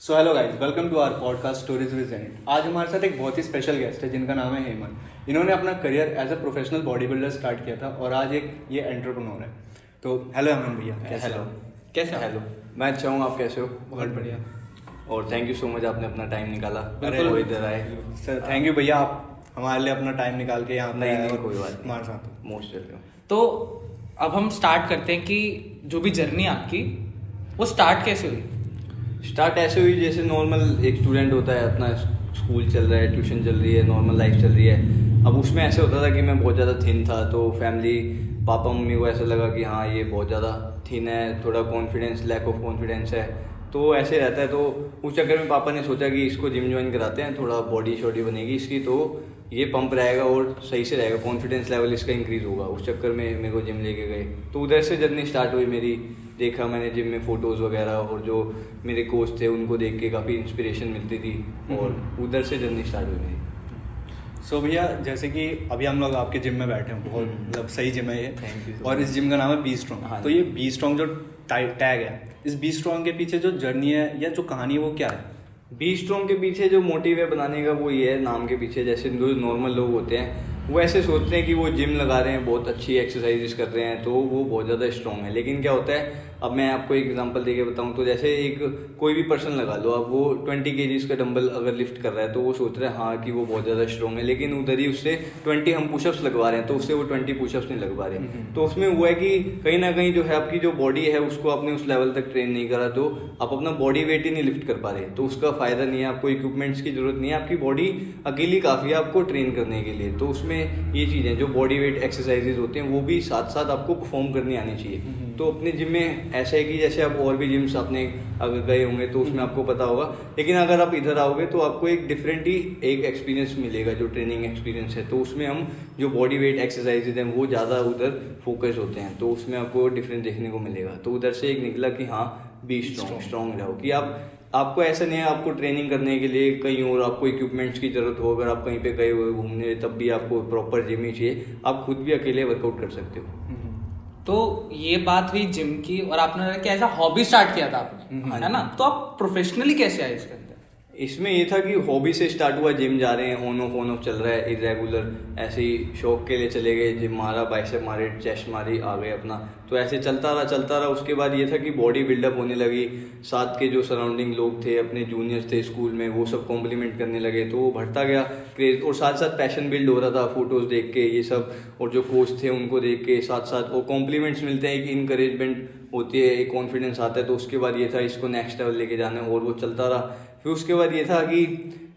So hello guys, welcome to our podcast stories with जेनिट। आज हमारे साथ एक बहुत ही स्पेशल गेस्ट है जिनका नाम है हेमंत। इन्होंने अपना career as a professional bodybuilder start किया था और आज एक ये एंटरप्रेन्योर है। तो हेलो हेमंत भैया, कैसे हेलो हो? कैसे हेलो मैं अच्छा हूँ, आप कैसे हो? बहुत बढ़िया। और थैंक यू सो मच, आपने अपना टाइम निकाला। अरे वो इधर आए। सर थैंक यू भैया, आप हमारे लिए अपना टाइम निकाल के यहाँ पे आए और कोई बात नहीं, हमारे साथ हो। Most welcome. तो अब हम स्टार्ट करते हैं कि जो भी जर्नी आपकी वो स्टार्ट कैसे हुई। स्टार्ट ऐसे हुई जैसे नॉर्मल एक स्टूडेंट होता है, अपना स्कूल चल रहा है, ट्यूशन चल रही है, नॉर्मल लाइफ चल रही है। अब उसमें ऐसे होता था कि मैं बहुत ज़्यादा थिन था, तो फैमिली पापा मम्मी को ऐसा लगा कि हाँ ये बहुत ज़्यादा थिन है, थोड़ा कॉन्फिडेंस, लैक ऑफ कॉन्फिडेंस है, तो ऐसे रहता है। तो उस चक्कर में पापा ने सोचा कि इसको जिम ज्वाइन कराते हैं, थोड़ा बॉडी शॉडी बनेगी इसकी, तो ये पंप रहेगा और सही से रहेगा, कॉन्फिडेंस लेवल इसका इंक्रीज होगा। उस चक्कर में मेरे को जिम लेके गए, तो उधर से जर्नी स्टार्ट हुई मेरी। देखा मैंने जिम में फ़ोटोज़ वगैरह, और जो मेरे कोच थे उनको देख के काफ़ी इंस्पिरेशन मिलती थी, और उधर से जर्नी स्टार्ट हुई मेरी। सो भैया, जैसे कि अभी हम लोग आपके जिम में बैठे हैं, बहुत मतलब सही जिम है ये। Thank you so और इस जिम का नाम है बी स्ट्रॉन्ग। हाँ तो जी। ये बी स्ट्रॉन्ग जो टैग है, इस बी स्ट्रॉन्ग के पीछे जो जर्नी है या जो कहानी है वो क्या है? बी स्ट्रॉन्ग के पीछे जो मोटिव है बनाने का, वो ये है नाम के पीछे। जैसे जो नॉर्मल लोग होते हैं वो ऐसे सोचते हैं कि वो जिम लगा रहे हैं, बहुत अच्छी एक्सरसाइजेस कर रहे हैं, तो वो बहुत ज़्यादा स्ट्रॉन्ग है। लेकिन क्या होता है, अब मैं आपको एक एग्जांपल देके बताऊं तो जैसे एक कोई भी पर्सन लगा लो, अब वो 20 kg का डंबल अगर लिफ्ट कर रहा है तो वो सोच रहा है हाँ कि वो बहुत ज़्यादा स्ट्रॉन्ग है, लेकिन उधर ही उससे 20 हम पुशअप्स लगवा रहे हैं, तो उससे वो 20 पुशअप्स नहीं लगवा रहे हैं। तो उसमें वो है कि कहीं ना कहीं जो है आपकी जो बॉडी है उसको आपने उस लेवल तक ट्रेन नहीं करा, तो आप अपना बॉडी वेट ही नहीं लिफ्ट कर पा रहे, तो उसका फायदा नहीं है। आपको इक्विपमेंट्स की जरूरत नहीं है, आपकी बॉडी अकेली काफ़ी है आपको ट्रेन करने के लिए। तो उसमें ये चीज़ें जो बॉडी वेट एक्सरसाइजेज होते हैं वो भी साथ साथ आपको परफॉर्म करनी आनी चाहिए। तो अपने जिम में ऐसा है कि जैसे आप और भी जिम्स आपने अगर गए होंगे तो उसमें आपको पता होगा, लेकिन अगर आप इधर आओगे तो आपको एक डिफरेंट ही एक एक्सपीरियंस मिलेगा, जो ट्रेनिंग एक्सपीरियंस है। तो उसमें हम जो बॉडी वेट एक्सरसाइजेज हैं वो ज़्यादा उधर फोकस होते हैं, तो उसमें आपको डिफरेंस देखने को मिलेगा। तो उधर से एक निकला कि हाँ बी स्ट्रॉन्ग रहो, कि आपको ऐसा नहीं है आपको ट्रेनिंग करने के लिए कहीं और आपको इक्विपमेंट्स की जरूरत हो, अगर आप कहीं पे गए हुए घूमने तब भी आपको प्रॉपर जिम ही चाहिए, आप खुद भी अकेले वर्कआउट कर सकते हो। तो ये बात हुई जिम की, और आपने कि एज अ हॉबी स्टार्ट किया था आपने, है ना। तो आप प्रोफेशनली कैसे आए इसके अंदर? इसमें ये था कि हॉबी से स्टार्ट हुआ, जिम जा रहे हैं, ऑन ऑफ चल रहा है, इरेगुलर ऐसे ही शौक के लिए चले गए, जिम मारा, बाइसेप मारे, चेस्ट मारी, आ गए अपना। तो ऐसे चलता रहा। उसके बाद ये था कि बॉडी बिल्डअप होने लगी, साथ के जो सराउंडिंग लोग थे, अपने जूनियर्स थे स्कूल में, वो सब कॉम्प्लीमेंट करने लगे, तो वो बढ़ता गया क्रेज, और साथ साथ पैशन बिल्ड हो रहा था फोटोज़ देख के ये सब, और जो कोच थे उनको देख के, साथ साथ वो कॉम्प्लीमेंट्स मिलते हैं, एक इंकरेजमेंट होती है, एक कॉन्फिडेंस आता है। तो उसके बाद ये था इसको नेक्स्ट लेवल लेके जाना है, और वो चलता रहा। फिर उसके बाद ये था कि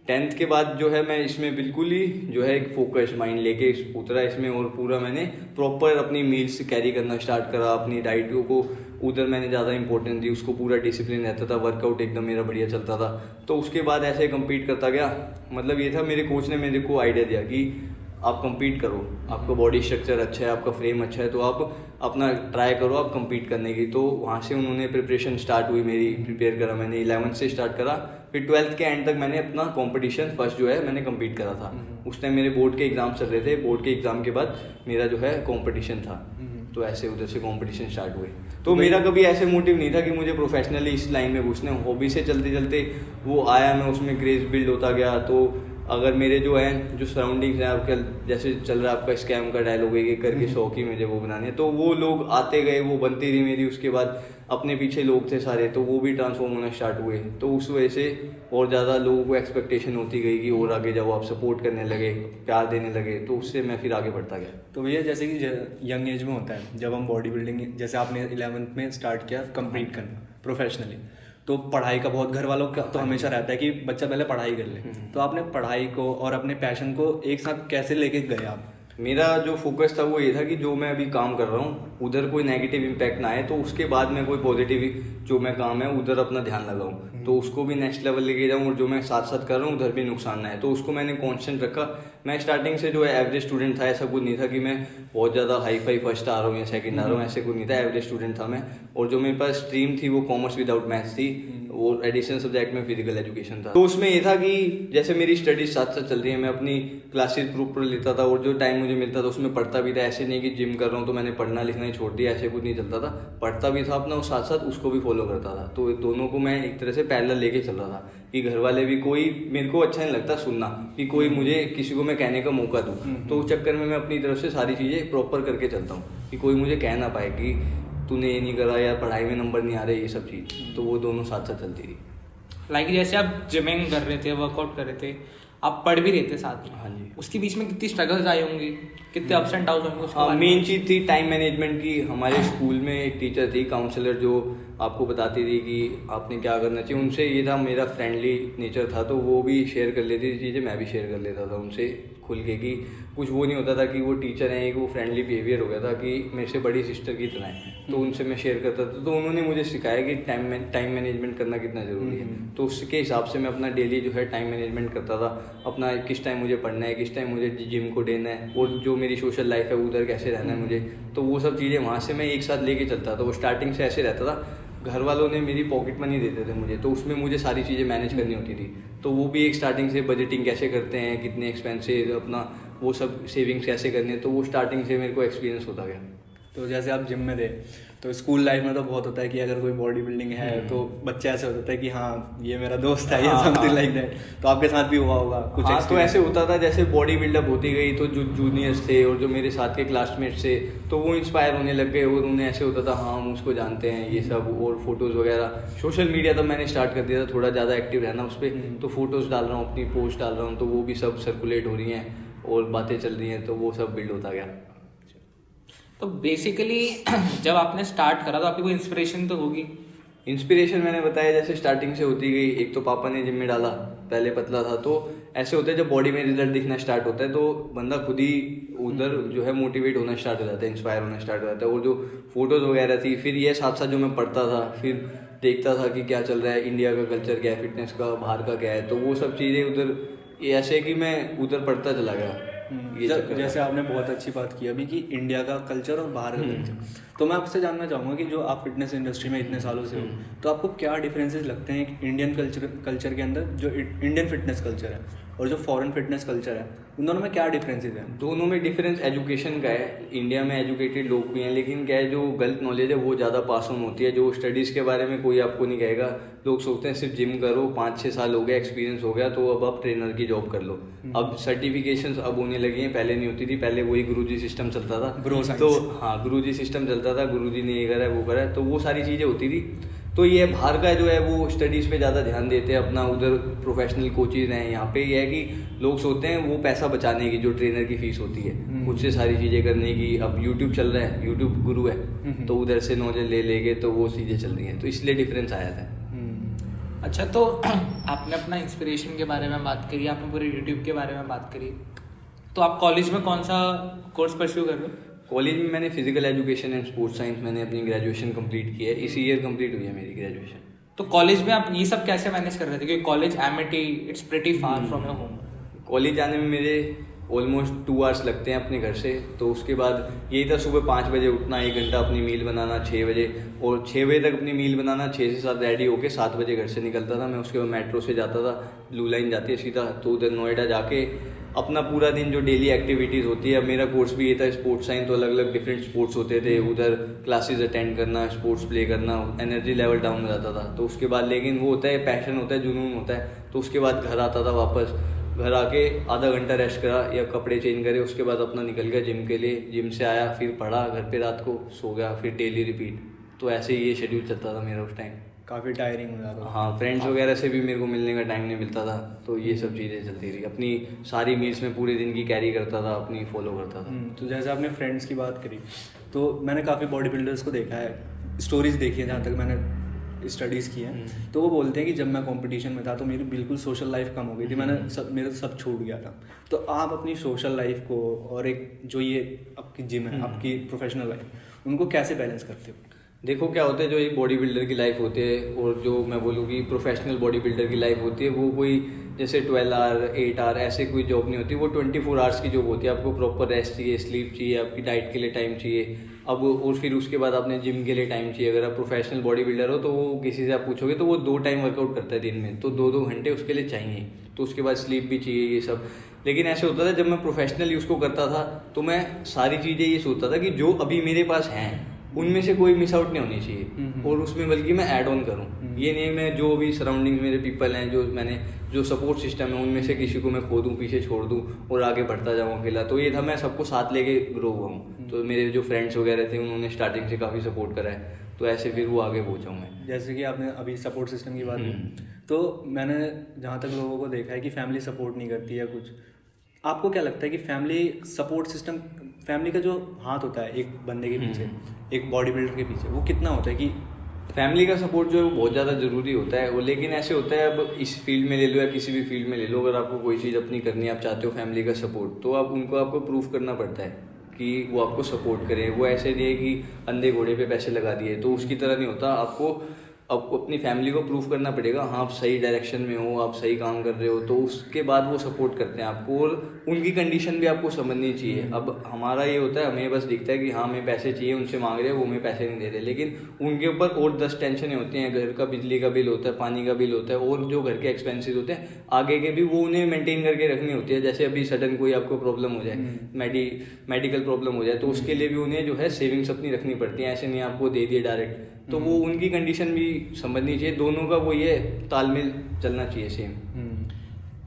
10th के बाद जो है मैं इसमें बिल्कुल ही जो है एक फोकस माइंड लेके उतरा इसमें, और पूरा मैंने प्रॉपर अपनी मील्स कैरी करना स्टार्ट करा, अपनी डाइटों को उधर मैंने ज़्यादा इंपॉर्टेंस दी, उसको पूरा डिसिप्लिन रहता था, वर्कआउट एकदम मेरा बढ़िया चलता था। तो उसके बाद ऐसे कंपीट करता गया। मतलब ये था, मेरे कोच ने मेरे को आइडिया दिया कि आप कंपीट करो, आपका बॉडी स्ट्रक्चर अच्छा है, आपका फ्रेम अच्छा है, तो आप अपना ट्राई करो आप कंपीट करने की। तो वहाँ से उन्होंने प्रिपरेशन स्टार्ट हुई मेरी, प्रिपेयर करा मैंने, 11th से स्टार्ट करा, फिर 12th के एंड तक मैंने अपना कंपटीशन फर्स्ट जो है मैंने कंपीट करा था। उस टाइम मेरे बोर्ड के एग्जाम चल रहे थे, बोर्ड के एग्जाम के बाद मेरा जो है कंपटीशन था। तो ऐसे उधर से कंपटीशन स्टार्ट हुए। तो मेरा कभी ऐसे मोटिव नहीं था कि मुझे प्रोफेशनली इस लाइन में घुसना है, हॉबी से चलते चलते वो आया, मैं उसमें क्रेज बिल्ड होता गया। तो अगर मेरे जो हैं जो सराउंडिंग्स हैं आपके, जैसे चल रहा है आपका स्कैम का डायलॉग है, ये करके शौक ही मुझे वो बनाने, तो वो लोग आते गए, वो बनती रही मेरी। उसके बाद अपने पीछे लोग थे सारे, तो वो भी ट्रांसफॉर्म होना स्टार्ट हुए। तो उस वजह से और ज़्यादा लोगों को एक्सपेक्टेशन होती गई कि और आगे जाओ, आप सपोर्ट करने लगे, प्यार देने लगे, तो उससे मैं फिर आगे बढ़ता गया। तो भैया जैसे कि यंग एज में होता है, जब हम बॉडी बिल्डिंग, जैसे आपने 11th में स्टार्ट किया कंप्लीट करना प्रोफेशनली, तो पढ़ाई का बहुत घर वालों का तो हमेशा रहता है कि बच्चा पहले पढ़ाई कर ले। तो आपने पढ़ाई को और अपने पैशन को एक साथ कैसे लेके गए आप? मेरा जो फोकस था वो ये था कि जो मैं अभी काम कर रहा हूँ उधर कोई नेगेटिव इम्पैक्ट ना आए, तो उसके बाद मैं कोई पॉजिटिव जो मैं काम है उधर अपना ध्यान लगाऊं, तो उसको भी नेक्स्ट लेवल लेके जाऊं, और जो मैं साथ साथ कर रहा हूँ उधर भी नुकसान ना है। तो उसको मैंने कांस्टेंट रखा। मैं स्टार्टिंग से जो है एवरेज स्टूडेंट था, ऐसा कुछ नहीं था कि मैं बहुत ज़्यादा हाई फाई फर्स्ट आ रहा हूँ या सेकंड आ रहा हूँ, ऐसे कुछ नहीं था, एवरेज स्टूडेंट था मैं। और जो मेरे पास स्ट्रीम थी वो कॉमर्स विदाउट मैथ्स थी, वो एडिशनल सब्जेक्ट में फिजिकल एजुकेशन था। तो उसमें ये था कि जैसे मेरी स्टडीज साथ साथ चल रही है, मैं अपनी क्लासेस प्रॉपर लेता था और जो टाइम मुझे मिलता था उसमें पढ़ता भी था। ऐसे नहीं कि जिम कर रहा हूँ तो मैंने पढ़ना लिखना ही छोड़ दिया, ऐसे कुछ नहीं चलता था। पढ़ता भी था अपना और साथ साथ उसको भी फॉलो करता था। तो दोनों को मैं एक तरह से पैरेलल लेके चल रहा था कि घर वाले भी, कोई मेरे को अच्छा नहीं लगता सुनना कि कोई मुझे किसी को मैं कहने का मौका दूँ। तो उस चक्कर में मैं अपनी तरफ से सारी चीज़ें प्रॉपर करके चलता हूँ कि कोई मुझे कह ना पाए कि तूने ये नहीं करा या पढ़ाई में नंबर नहीं आ रहे, ये सब चीज़। तो वो दोनों साथ साथ चलती थी। लाइक जैसे आप जिमिंग कर रहे थे, वर्कआउट कर रहे थे, आप पढ़ भी रहे थे साथ में। हाँ जी। उसके बीच में कितनी स्ट्रगल्स आई होंगी, कितने अप्स एंड डाउन होंगे? हाँ, मेन चीज़ थी टाइम मैनेजमेंट की। हमारे स्कूल में एक टीचर थी, काउंसलर, जो आपको बताती थी कि आपने क्या करना चाहिए। उनसे ये था, मेरा फ्रेंडली नेचर था तो वो भी शेयर कर लेती थी चीज़ें, मैं भी शेयर कर लेता था उनसे खुल के कि कुछ वो नहीं होता था कि वो टीचर हैं, एक वो फ्रेंडली बिहेवियर हो गया था कि मेरे से बड़ी सिस्टर की तरह है। तो उनसे मैं शेयर करता था। तो उन्होंने मुझे सिखाया कि टाइम मैनेजमेंट करना कितना ज़रूरी है। तो उसके हिसाब से मैं अपना डेली जो है टाइम मैनेजमेंट करता था। अपना किस टाइम मुझे पढ़ना है, किस टाइम मुझे जिम को देना है और जो मेरी सोशल लाइफ है उधर कैसे रहना है मुझे। तो वो सब चीज़ें वहाँ से मैं एक साथ लेके चलता था। वो स्टार्टिंग से ऐसे रहता था, घर वालों ने मेरी पॉकेट मनी देते थे मुझे, तो उसमें मुझे सारी चीज़ें मैनेज करनी होती थी। तो वो भी एक स्टार्टिंग से बजटिंग कैसे करते हैं, कितने एक्सपेंसेस, अपना वो सब सेविंग्स कैसे करनी है, तो वो स्टार्टिंग से मेरे को एक्सपीरियंस होता गया। तो जैसे आप जिम में थे तो स्कूल लाइफ में तो बहुत होता है कि अगर कोई बॉडी बिल्डिंग है तो बच्चे ऐसे होता है कि हाँ ये मेरा दोस्त है, ये समथिंग लाइक दैट। तो आपके साथ भी हुआ होगा कुछ? हाँ, तो ऐसे होता था जैसे बॉडी बिल्डअप होती गई तो जो जूनियर्स थे और जो मेरे साथ के क्लासमेट्स थे तो वो इंस्पायर होने लग गए और उन्हें ऐसे होता था हाँ हम उसको जानते हैं ये सब। और फोटोज़ वगैरह, सोशल मीडिया तब मैंने स्टार्ट कर दिया था थोड़ा ज़्यादा एक्टिव रहना उस पर। तो फोटोज़ डाल रहा हूँ, अपनी पोस्ट डाल रहा हूँ, तो वो भी सब सर्कुलेट हो रही हैं और बातें चल रही हैं, तो वो सब बिल्ड होता गया। तो बेसिकली जब आपने स्टार्ट करा तो आपकी कोई इंस्पिरेशन तो होगी? इंस्पिरेशन मैंने बताया जैसे स्टार्टिंग से होती गई। एक तो पापा ने जिम में डाला, पहले पतला था, तो ऐसे होता है जब बॉडी में रिजल्ट दिखना स्टार्ट होता है तो बंदा खुद ही उधर जो है मोटिवेट होना स्टार्ट हो जाता है, इंस्पायर होना स्टार्ट हो जाता है। और जो फोटोज़ वगैरह थी, फिर ये साथ साथ जो मैं पढ़ता था, फिर देखता था कि क्या चल रहा है, इंडिया का कल्चर क्या है, फिटनेस का बाहर का क्या है, तो वो सब चीज़ें उधर ऐसे कि मैं उधर पढ़ता चला गया। जैसे आपने बहुत अच्छी बात की अभी कि इंडिया का कल्चर और बाहर का कल्चर, तो मैं आपसे जानना चाहूँगा कि जो आप फिटनेस इंडस्ट्री में इतने सालों से हो तो आपको क्या डिफरेंसेस लगते हैं इंडियन कल्चर के अंदर, जो इंडियन फिटनेस कल्चर है और जो फॉरेन फिटनेस कल्चर है, उन दोनों में क्या डिफरेंसेस हैं? दोनों में डिफरेंस एजुकेशन का है। इंडिया में एजुकेटेड लोग भी हैं, लेकिन क्या है जो गलत नॉलेज है वो ज़्यादा पास ऑन होती है। जो स्टडीज़ के बारे में कोई आपको नहीं कहेगा। लोग सोचते हैं सिर्फ जिम करो, 5-6 साल हो गया, एक्सपीरियंस हो गया तो अब आप ट्रेनर की जॉब कर लो। अब सर्टिफिकेशंस अब होने लगी हैं, पहले नहीं होती थी। पहले वही गुरुजी सिस्टम चलता था। तो हाँ, गुरुजी सिस्टम चलता था, गुरुजी ने ये करा है वो करा है, तो वो सारी चीज़ें होती थी। तो ये बाहर का जो है वो स्टडीज़ पे ज़्यादा ध्यान देते हैं, अपना उधर प्रोफेशनल कोचेज़ हैं। यहाँ पे ये है कि लोग सोचते हैं वो पैसा बचाने की, जो ट्रेनर की फीस होती है खुद से सारी चीज़ें करने की। अब यूट्यूब चल रहा है, यूट्यूब गुरु है, तो उधर से नॉलेज ले लेंगे तो वो चीज़ें चल रही हैं, तो इसलिए डिफरेंस आया था। अच्छा, तो आपने अपना इंस्पिरेशन के बारे में बात करी, आपने पूरे यूट्यूब के बारे में बात करी, तो आप कॉलेज में कौन सा कोर्स परस्यू कर रहे हो? कॉलेज में मैंने physical education and sports science मैंने अपनी ग्रेजुएशन कंप्लीट की है। इसी ईयर कंप्लीट हुई है मेरी ग्रेजुएशन। तो कॉलेज में आप ये सब कैसे मैनेज कर रहे थे, क्योंकि college Amity it's pretty far from your home? College जाने में मेरे ऑलमोस्ट 2 आवर्स लगते हैं अपने घर से। तो उसके बाद यही था, सुबह 5 बजे उठना, 1 घंटा अपनी मील बनाना 6 बजे, और 6 बजे तक अपनी मील बनाना, 6 से 7 रेडी होकर 7 बजे घर से निकलता था मैं। उसके बाद मेट्रो से जाता था, ब्लू लाइन जाती है सीधा, तो उधर नोएडा जाके अपना पूरा दिन जो डेली एक्टिविटीज़ होती है। अब मेरा कोर्स भी ये था स्पोर्ट्स साइंस, तो अलग अलग डिफरेंट स्पोर्ट्स होते थे, उधर क्लासेस अटेंड करना, स्पोर्ट्स प्ले करना, एनर्जी लेवल डाउन हो जाता था। तो उसके बाद लेकिन वो होता है पैशन होता है, जुनून होता है। तो उसके बाद घर आता था, वापस घर आके आधा घंटा रेस्ट करा या कपड़े चेंज करे, उसके बाद अपना निकल गया जिम के लिए। जिम से आया, फिर पढ़ा घर पे, रात को सो गया, फिर डेली रिपीट। तो ऐसे ही ये शेड्यूल चलता था मेरा उस टाइम। काफ़ी टायरिंग हो जाता था। हाँ, फ्रेंड्स वगैरह से भी मेरे को मिलने का टाइम नहीं मिलता था, तो ये सब चीज़ें चलती रही। अपनी सारी मील्स में पूरे दिन की कैरी करता था, अपनी फॉलो करता था। तो जैसे आपने फ्रेंड्स की बात करी, तो मैंने काफ़ी बॉडी बिल्डर्स को देखा है, स्टोरीज देखी है, जहाँ तक मैंने स्टडीज़ की हैं, तो वो बोलते हैं कि जब मैं कंपटीशन में था तो मेरी बिल्कुल सोशल लाइफ कम हो गई थी, मेरा सब छूट गया था। तो आप अपनी सोशल लाइफ को और एक जो ये आपकी जिम है, आपकी प्रोफेशनल लाइफ, उनको कैसे बैलेंस करते हो? देखो क्या होता है, जो एक बॉडी बिल्डर की लाइफ होती है और जो मैं बोलूँ कि प्रोफेशनल बॉडी बिल्डर की लाइफ होती है, वो कोई जैसे 12 आवर 8 आवर ऐसे कोई जॉब नहीं होती। वो 24 आवर्स की जॉब होती है। आपको प्रॉपर रेस्ट चाहिए, स्लीप चाहिए, आपकी डाइट के लिए टाइम चाहिए, अब और फिर उसके बाद आपने जिम के लिए टाइम चाहिए। अगर आप प्रोफेशनल बॉडी बिल्डर हो तो वो किसी से आप पूछोगे तो वो 2 टाइम वर्कआउट करता है दिन में, तो 2-2 घंटे उसके लिए चाहिए। तो उसके बाद स्लीप भी चाहिए, ये सब। लेकिन ऐसे होता था जब मैं प्रोफेशनली उसको करता था तो मैं सारी चीज़ें ये सोचता था कि जो अभी मेरे पास हैं उनमें से कोई मिस आउट नहीं होनी चाहिए, और उसमें बल्कि मैं ऐड ऑन करूँ। ये नहीं मैं जो भी सराउंडिंग मेरे पीपल हैं, जो सपोर्ट सिस्टम है, उनमें से किसी को मैं खो दूँ, पीछे छोड़ दूँ और आगे बढ़ता जाऊँ अकेला। तो ये था, मैं सबको साथ लेके ग्रो हुआ हूँ। तो मेरे जो फ्रेंड्स वगैरह थे उन्होंने स्टार्टिंग से काफ़ी सपोर्ट करा है, तो ऐसे फिर वो आगे पहुँचा हूँ मैं। जैसे कि आपने अभी सपोर्ट सिस्टम की बात की, तो मैंने जहाँ तक लोगों को देखा है कि फैमिली सपोर्ट नहीं करती है कुछ। आपको क्या लगता है कि फैमिली सपोर्ट सिस्टम, फैमिली का जो हाथ होता है एक बंदे के पीछे, एक बॉडी बिल्डर के पीछे, वो कितना होता है? कि फैमिली का सपोर्ट जो है वो बहुत ज़्यादा ज़रूरी होता है वो। लेकिन ऐसे होता है, अब इस फील्ड में ले लो या किसी भी फील्ड में ले लो, अगर आपको कोई चीज़ अपनी करनी है, आप चाहते हो फैमिली का सपोर्ट, तो आपको प्रूफ करना पड़ता है कि वो आपको सपोर्ट करें। वो ऐसे नहीं है कि अंधे घोड़े पे पैसे लगा दिए, तो उसकी तरह नहीं होता। आपको अपनी फैमिली को प्रूफ करना पड़ेगा, हाँ आप सही डायरेक्शन में हो, आप सही काम कर रहे हो, तो उसके बाद वो सपोर्ट करते हैं आपको। और उनकी कंडीशन भी आपको समझनी चाहिए। अब हमारा ये होता है, हमें बस दिखता है कि हाँ हमें पैसे चाहिए, उनसे मांग रहे हैं, वो हमें पैसे नहीं दे रहे, लेकिन उनके ऊपर और 10 टेंशनें होती हैं। घर का बिजली का बिल होता है, पानी का बिल होता है, और जो घर के एक्सपेंसेस होते हैं आगे के भी, वो उन्हें मेंटेन करके रखनी होती है। जैसे अभी सडन कोई आपको प्रॉब्लम हो जाए, मेडिकल प्रॉब्लम हो जाए, तो उसके लिए भी उन्हें जो है सेविंग्स अपनी रखनी पड़ती है। ऐसे नहीं आपको दे दिए डायरेक्ट, तो वो उनकी कंडीशन भी समझनी चाहिए। दोनों का वो ये तालमेल चलना चाहिए सेम।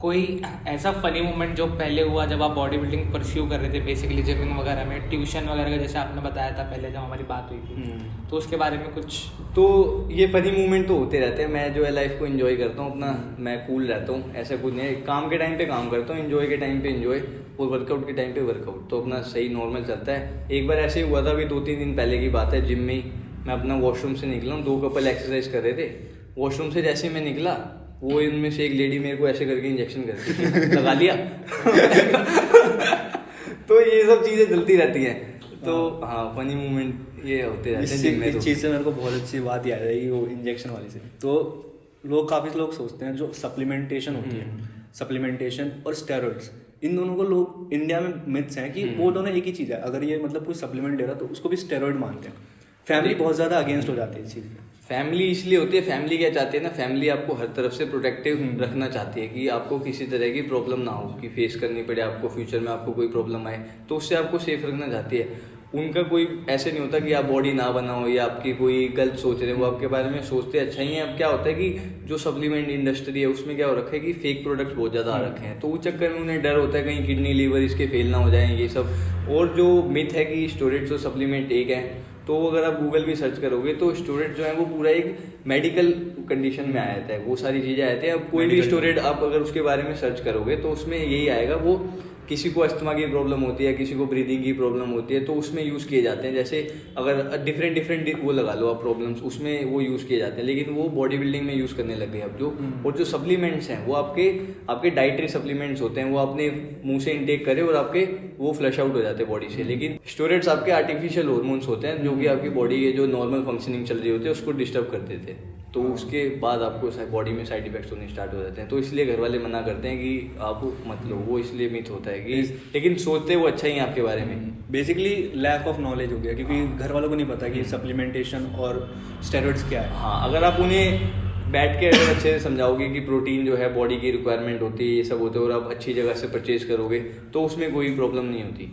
कोई ऐसा फनी मोमेंट जो पहले हुआ जब आप बॉडी बिल्डिंग परस्यू कर रहे थे, बेसिकली जिमिंग वगैरह में, ट्यूशन वगैरह का, जैसे आपने बताया था पहले जब हमारी बात हुई थी, तो उसके बारे में कुछ? तो ये फनी मूवमेंट तो होते रहते हैं। मैं जो है लाइफ को एंजॉय करता हूँ अपना, मैं कूल रहता हूँ, ऐसा कुछ नहीं। काम के टाइम पे काम करता हूँ, एंजॉय के टाइम पे एंजॉय, और वर्कआउट के टाइम पे वर्कआउट, तो अपना सही नॉर्मल चलता है। एक बार ऐसे हुआ था, अभी 2-3 दिन पहले की बात है, जिम में ही मैं अपना वॉशरूम से निकला हूँ, 2 कपल एक्सरसाइज कर रहे थे। वॉशरूम से जैसे मैं निकला, वो इनमें से एक लेडी मेरे को ऐसे करके इंजेक्शन करके लगा लिया। तो ये सब चीज़ें चलती रहती हैं। तो हाँ, फनी मोमेंट ये होते रहते हैं। इस चीज़ से मेरे को बहुत अच्छी बात याद आई, वो इंजेक्शन वाली से। तो काफ़ी लोग सोचते हैं जो सप्लीमेंटेशन होती है, सप्लीमेंटेशन और स्टेरॉइड्स, इन दोनों को लोग इंडिया में मिथ्स हैं कि वो दोनों एक ही चीज़ है। अगर ये मतलब कोई सप्लीमेंट ले रहा तो उसको भी स्टेरॉइड मानते हैं। फैमिली बहुत ज़्यादा अगेंस्ट हो जाती है इस चीज़ में। फैमिली इसलिए होती है, फैमिली क्या चाहती है ना, फैमिली आपको हर तरफ से प्रोटेक्टिव रखना चाहती है कि आपको किसी तरह की प्रॉब्लम ना हो, कि फेस करनी पड़े आपको फ्यूचर में, आपको कोई प्रॉब्लम आए, तो उससे आपको सेफ रखना चाहती है। उनका कोई ऐसे नहीं होता कि आप बॉडी ना बनाओ या आपकी कोई गलत सोच रहे हैं, वो आपके बारे में सोचते अच्छा ही है। अब क्या होता है कि जो सप्लीमेंट इंडस्ट्री है उसमें क्या हो रखा है कि फेक प्रोडक्ट्स बहुत ज़्यादा आ रखे हैं, तो उस चक्कर में उन्हें डर होता है कहीं किडनी लीवर इसके फेल ना हो जाए, ये सब। और जो मिथ है कि स्टेरॉइड्स और सप्लीमेंट एक है, तो अगर आप गूगल भी सर्च करोगे तो स्टेरॉइड जो है वो पूरा एक मेडिकल कंडीशन में आया था, वो सारी चीज़ें आए थे। अब कोई भी स्टेरॉइड आप अगर उसके बारे में सर्च करोगे तो उसमें यही आएगा, वो किसी को अस्थमा की प्रॉब्लम होती है, किसी को ब्रीदिंग की प्रॉब्लम होती है, तो उसमें यूज़ किए जाते हैं। जैसे अगर डिफरेंट वो लगा लो आप प्रॉब्लम्स, उसमें वो यूज़ किए जाते हैं, लेकिन वो बॉडी बिल्डिंग में यूज़ करने लग गए अब जो। और जो सप्लीमेंट्स हैं वो आपके डाइटरी सप्लीमेंट्स होते हैं, वो अपने मुंह से इनटेक करें और आपके वो फ्लश आउट हो जाते हैं बॉडी से। लेकिन स्टेरॉइड्स आपके आर्टिफिशियल हार्मोन्स होते हैं जो कि आपकी बॉडी के जो नॉर्मल फंक्शनिंग चल रही होती है उसको डिस्टर्ब कर देते हैं, तो उसके बाद आपको बॉडी में साइड इफेक्ट्स होने स्टार्ट हो जाते हैं। तो इसलिए घर वाले मना करते हैं कि आप मत लो, वो इसलिए मिथ होता है कि, लेकिन सोचते वो अच्छा ही है आपके बारे में। बेसिकली लैक ऑफ नॉलेज हो गया, क्योंकि घर वालों को नहीं पता कि सप्लीमेंटेशन और स्टेरॉइड्स क्या है। हाँ, अगर आप उन्हें बैठ के अगर अच्छे से समझाओगे कि प्रोटीन जो है बॉडी की रिक्वायरमेंट होती है, ये सब होते हैं, और आप अच्छी जगह से परचेज करोगे तो उसमें कोई प्रॉब्लम नहीं होती।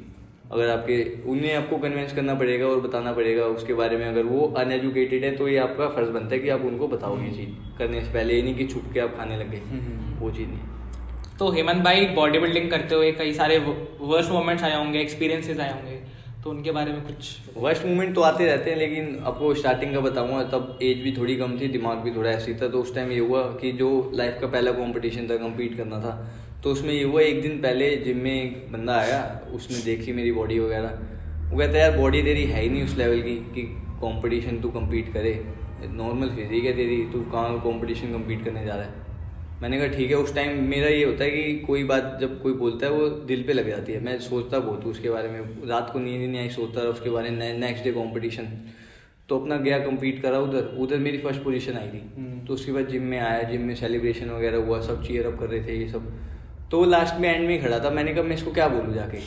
अगर उन्हें आपको कन्विंस करना पड़ेगा और बताना पड़ेगा उसके बारे में। अगर वो अनएजुकेटेड है तो ये आपका फर्ज बनता है कि आप उनको बताओ ये चीज़ करने से पहले, ये नहीं कि छुप के आप खाने लगे, वो चीज़ नहीं। तो हेमंत भाई, बॉडी बिल्डिंग करते हुए कई सारे वर्स्ट मोमेंट्स आए होंगे, एक्सपीरियंसेस आए होंगे, तो उनके बारे में कुछ? वर्स्ट मोमेंट तो आते रहते हैं, लेकिन आपको स्टार्टिंग का बताऊंगा, तब एज भी थोड़ी कम थी, दिमाग भी थोड़ा ऐसी था। तो उस टाइम ये हुआ कि जो लाइफ का पहला कंपटीशन था, कम्पीट करना था, तो उसमें ये हुआ, एक दिन पहले जिम में एक बंदा आया, उसने देखी मेरी बॉडी वगैरह, वो कहता है यार बॉडी तेरी है ही नहीं उस लेवल की कि कंपटीशन तू कम्पीट करे, नॉर्मल फिजिक है तेरी, तू कहाँ कंपटीशन कम्पीट करने जा रहा है। मैंने कहा ठीक है। उस टाइम मेरा ये होता है कि कोई बात जब कोई बोलता है वो दिल पे लग जाती है, मैं सोचता बहुत हूँ उसके बारे में, रात को नींद ही नहीं आई, सोचता रहा उसके बारे में। नेक्स्ट डे कॉम्पिटिशन, तो अपना गया कम्पीट करा, उधर मेरी फर्स्ट पोजीशन आई थी। तो उसके बाद जिम में आया, जिम में सेलिब्रेशन वगैरह हुआ, सब चीयर अप कर रहे थे ये सब। तो लास्ट में एंड में ही खड़ा था। मैंने कहा मैं इसको क्या बोलूँ जाके,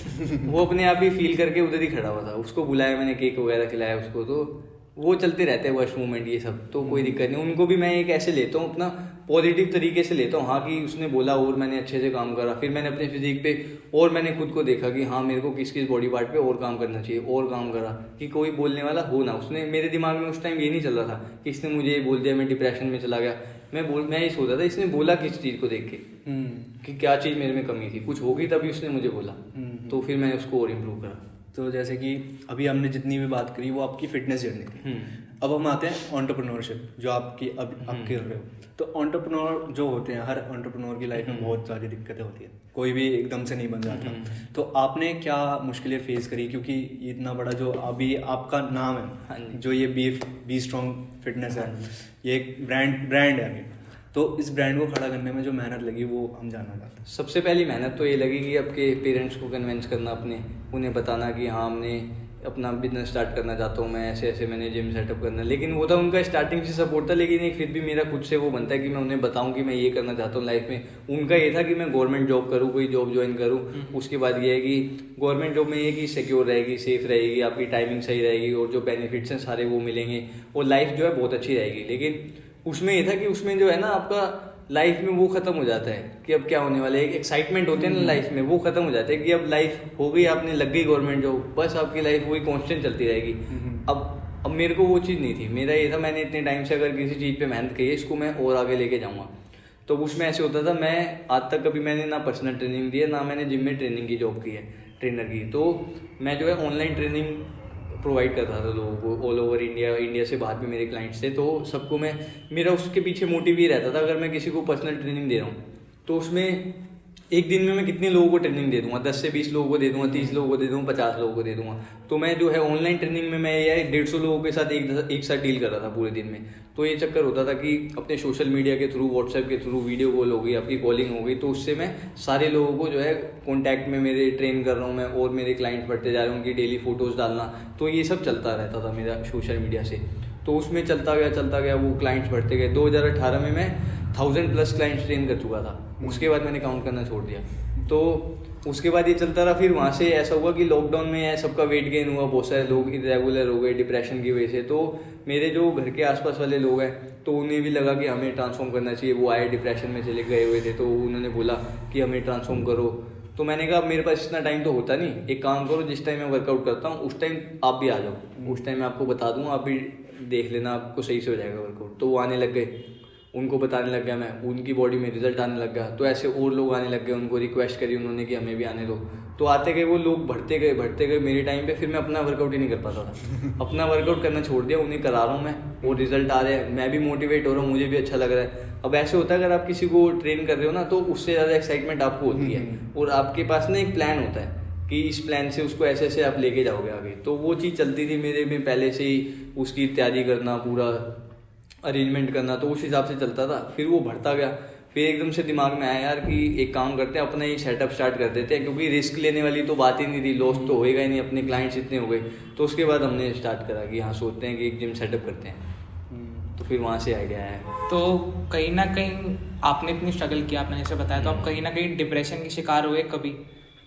वो अपने आप ही फील करके उधर ही खड़ा हुआ था। उसको बुलाया मैंने, केक वगैरह खिलाया उसको, तो वो चलते रहते हैं वर्स्ट मोमेंट ये सब, तो कोई दिक्कत नहीं। उनको भी मैं एक ऐसे लेता हूँ, अपना पॉजिटिव तरीके से लेता हूँ। हाँ कि उसने बोला और मैंने अच्छे से काम करा, फिर मैंने अपने फिजिक पे और मैंने खुद को देखा कि हाँ मेरे को किस किस बॉडी पार्ट पे और काम करना चाहिए, और काम करा कि कोई बोलने वाला हो ना। उसने मेरे दिमाग में उस टाइम ये नहीं चल रहा था कि इसने मुझे ये बोल दिया मैं डिप्रेशन में चला गया। मैं ये सोच रहा था इसने बोला किस चीज़ को देख के, कि क्या चीज़ मेरे में कमी थी, कुछ होगी तभी उसने मुझे बोला। तो फिर मैंने उसको और इम्प्रूव करा। तो जैसे कि अभी हमने जितनी भी बात करी वो आपकी फिटनेस जर्नी थी। अब हम आते हैं एंटरप्रेन्योरशिप, जो आपकी अब आप कर रहे हो। तो एंटरप्रेन्योर जो होते हैं, हर एंटरप्रेन्योर की लाइफ में बहुत सारी दिक्कतें होती हैं, कोई भी एकदम से नहीं बन जाता। तो आपने क्या मुश्किलें फेस करी, क्योंकि इतना बड़ा जो अभी आपका नाम है, जो ये बी स्ट्रॉन्ग फिटनेस है, ये एक ब्रांड है अभी, तो इस ब्रांड को खड़ा करने में जो मेहनत लगी वो हम जानना चाहते हैं। सबसे पहली मेहनत तो ये लगी कि आपके पेरेंट्स को कन्विंस करना, उन्हें बताना कि हाँ हमने अपना बिजनेस स्टार्ट करना चाहता हूँ मैं, ऐसे ऐसे मैंने जिम सेटअप करना। लेकिन वो था उनका स्टार्टिंग से सपोर्ट था, लेकिन एक फिर भी मेरा खुद से वो बनता है कि मैं उन्हें बताऊँ कि मैं ये करना चाहता हूँ लाइफ में। उनका ये था कि मैं गवर्नमेंट जॉब करूँ, कोई जॉब ज्वाइन करूँ। उसके बाद ये है कि गवर्नमेंट जॉब में ये कि सिक्योर रहेगी, सेफ रहेगी, आपकी टाइमिंग सही रहेगी, और जो बेनिफिट्स हैं सारे वो मिलेंगे, और लाइफ जो है बहुत अच्छी रहेगी। लेकिन उसमें ये था कि उसमें जो है ना आपका लाइफ में वो खत्म हो जाता है कि अब क्या होने वाला है। एक एक्साइटमेंट होते हैं ना लाइफ में, वो खत्म हो जाता है कि अब लाइफ हो गई, आपने लग गई गवर्नमेंट जॉब, बस आपकी लाइफ वही कांस्टेंट चलती रहेगी। अब मेरे को वो चीज़ नहीं थी। मेरा ये था मैंने इतने टाइम से अगर किसी चीज़ पे मेहनत की है, इसको मैं और आगे लेके जाऊँगा। तो उसमें ऐसे होता था, मैं आज तक कभी मैंने ना पर्सनल ट्रेनिंग दी है, ना मैंने जिम में ट्रेनिंग की जॉब की है, ट्रेनर की। तो मैं जो है ऑनलाइन ट्रेनिंग प्रोवाइड करता था लोगों को ऑल ओवर इंडिया से बाहर भी मेरे क्लाइंट्स थे। तो सबको मेरा उसके पीछे मोटिव ये रहता था, अगर मैं किसी को पर्सनल ट्रेनिंग दे रहा हूँ तो उसमें एक दिन में मैं कितने लोगों को ट्रेनिंग दे दूंगा, 10 से 20 लोगों को दे दूंगा, 30 लोगों को दे दूंगा, 50 लोगों को दे दूंगा। तो मैं जो है ऑनलाइन ट्रेनिंग में मैं ये 150 लोगों के साथ एक साथ डील कर रहा था पूरे दिन में। तो ये चक्कर होता था कि अपने सोशल मीडिया के थ्रू, व्हाट्सएप के थ्रू वीडियो कॉल हो गई, आपकी कॉलिंग हो गई, तो उससे मैं सारे लोगों को जो है कॉन्टैक्ट में मेरे ट्रेन कर रहा हूँ मैं, और मेरे क्लाइंट बढ़ते जा रहे हैं, उनकी डेली फोटोज़ डालना। तो ये सब चलता रहता था मेरा सोशल मीडिया से। तो उसमें चलता गया, वो क्लाइंट्स बढ़ते गए। 2018 में मैं 1000+ क्लाइंट्स ट्रेन कर चुका था। उसके बाद मैंने काउंट करना छोड़ दिया। तो उसके बाद ये चलता रहा। फिर वहाँ से ऐसा हुआ कि लॉकडाउन में सबका वेट गेन हुआ, बहुत सारे लोग इरेगुलर हो गए डिप्रेशन की वजह से। तो मेरे जो घर के आसपास वाले लोग हैं, तो उन्हें भी लगा कि हमें ट्रांसफॉर्म करना चाहिए। वो आए डिप्रेशन में चले गए हुए थे, तो उन्होंने बोला कि हमें ट्रांसफॉर्म करो। तो मैंने कहा मेरे पास इतना टाइम तो होता नहीं, एक काम करो, जिस टाइम मैं वर्कआउट करता हूँ उस टाइम आप भी आ जाओ, उस टाइम मैं आपको बता दूंगा, आप भी देख लेना, आपको सही से हो जाएगा वर्कआउट। तो वो आने लग गए, उनको बताने लग गया मैं, उनकी बॉडी में रिजल्ट आने लग गया। तो ऐसे और लोग आने लग गए, उनको रिक्वेस्ट करी उन्होंने कि हमें भी आने दो। तो आते गए वो लोग, बढ़ते गए मेरे टाइम पे। फिर मैं अपना वर्कआउट ही नहीं कर पाता था, अपना वर्कआउट करना छोड़ दिया। उन्हें करा रहा हूँ मैं, और रिजल्ट आ रहे हैं, मैं भी मोटिवेट हो रहा हूँ, मुझे भी अच्छा लग रहा है। अब ऐसे होता है अगर आप किसी को ट्रेन कर रहे हो ना, तो उससे ज़्यादा एक्साइटमेंट आपको होती है, और आपके पास ना एक प्लान होता है कि इस प्लान से उसको ऐसे ऐसे आप लेके जाओगे आगे। तो वो चीज़ चलती थी मेरे में पहले से ही, उसकी तैयारी करना, पूरा अरेंजमेंट करना, तो उस हिसाब से चलता था। फिर वो बढ़ता गया। फिर एकदम से दिमाग में आया यार कि एक काम करते हैं, अपना ही सेटअप स्टार्ट कर देते हैं, क्योंकि रिस्क लेने वाली तो बात ही नहीं थी, लॉस तो होएगा ही नहीं, अपने क्लाइंट्स इतने हो गए। तो उसके बाद हमने स्टार्ट करा कि हाँ सोचते हैं कि एक जिम सेटअप करते हैं। तो फिर वहाँ से आइडिया आया। तो कहीं ना कहीं आपने इतनी स्ट्रगल किया, आपने जैसे बताया, तो आप कहीं ना कहीं डिप्रेशन के शिकार हुए कभी?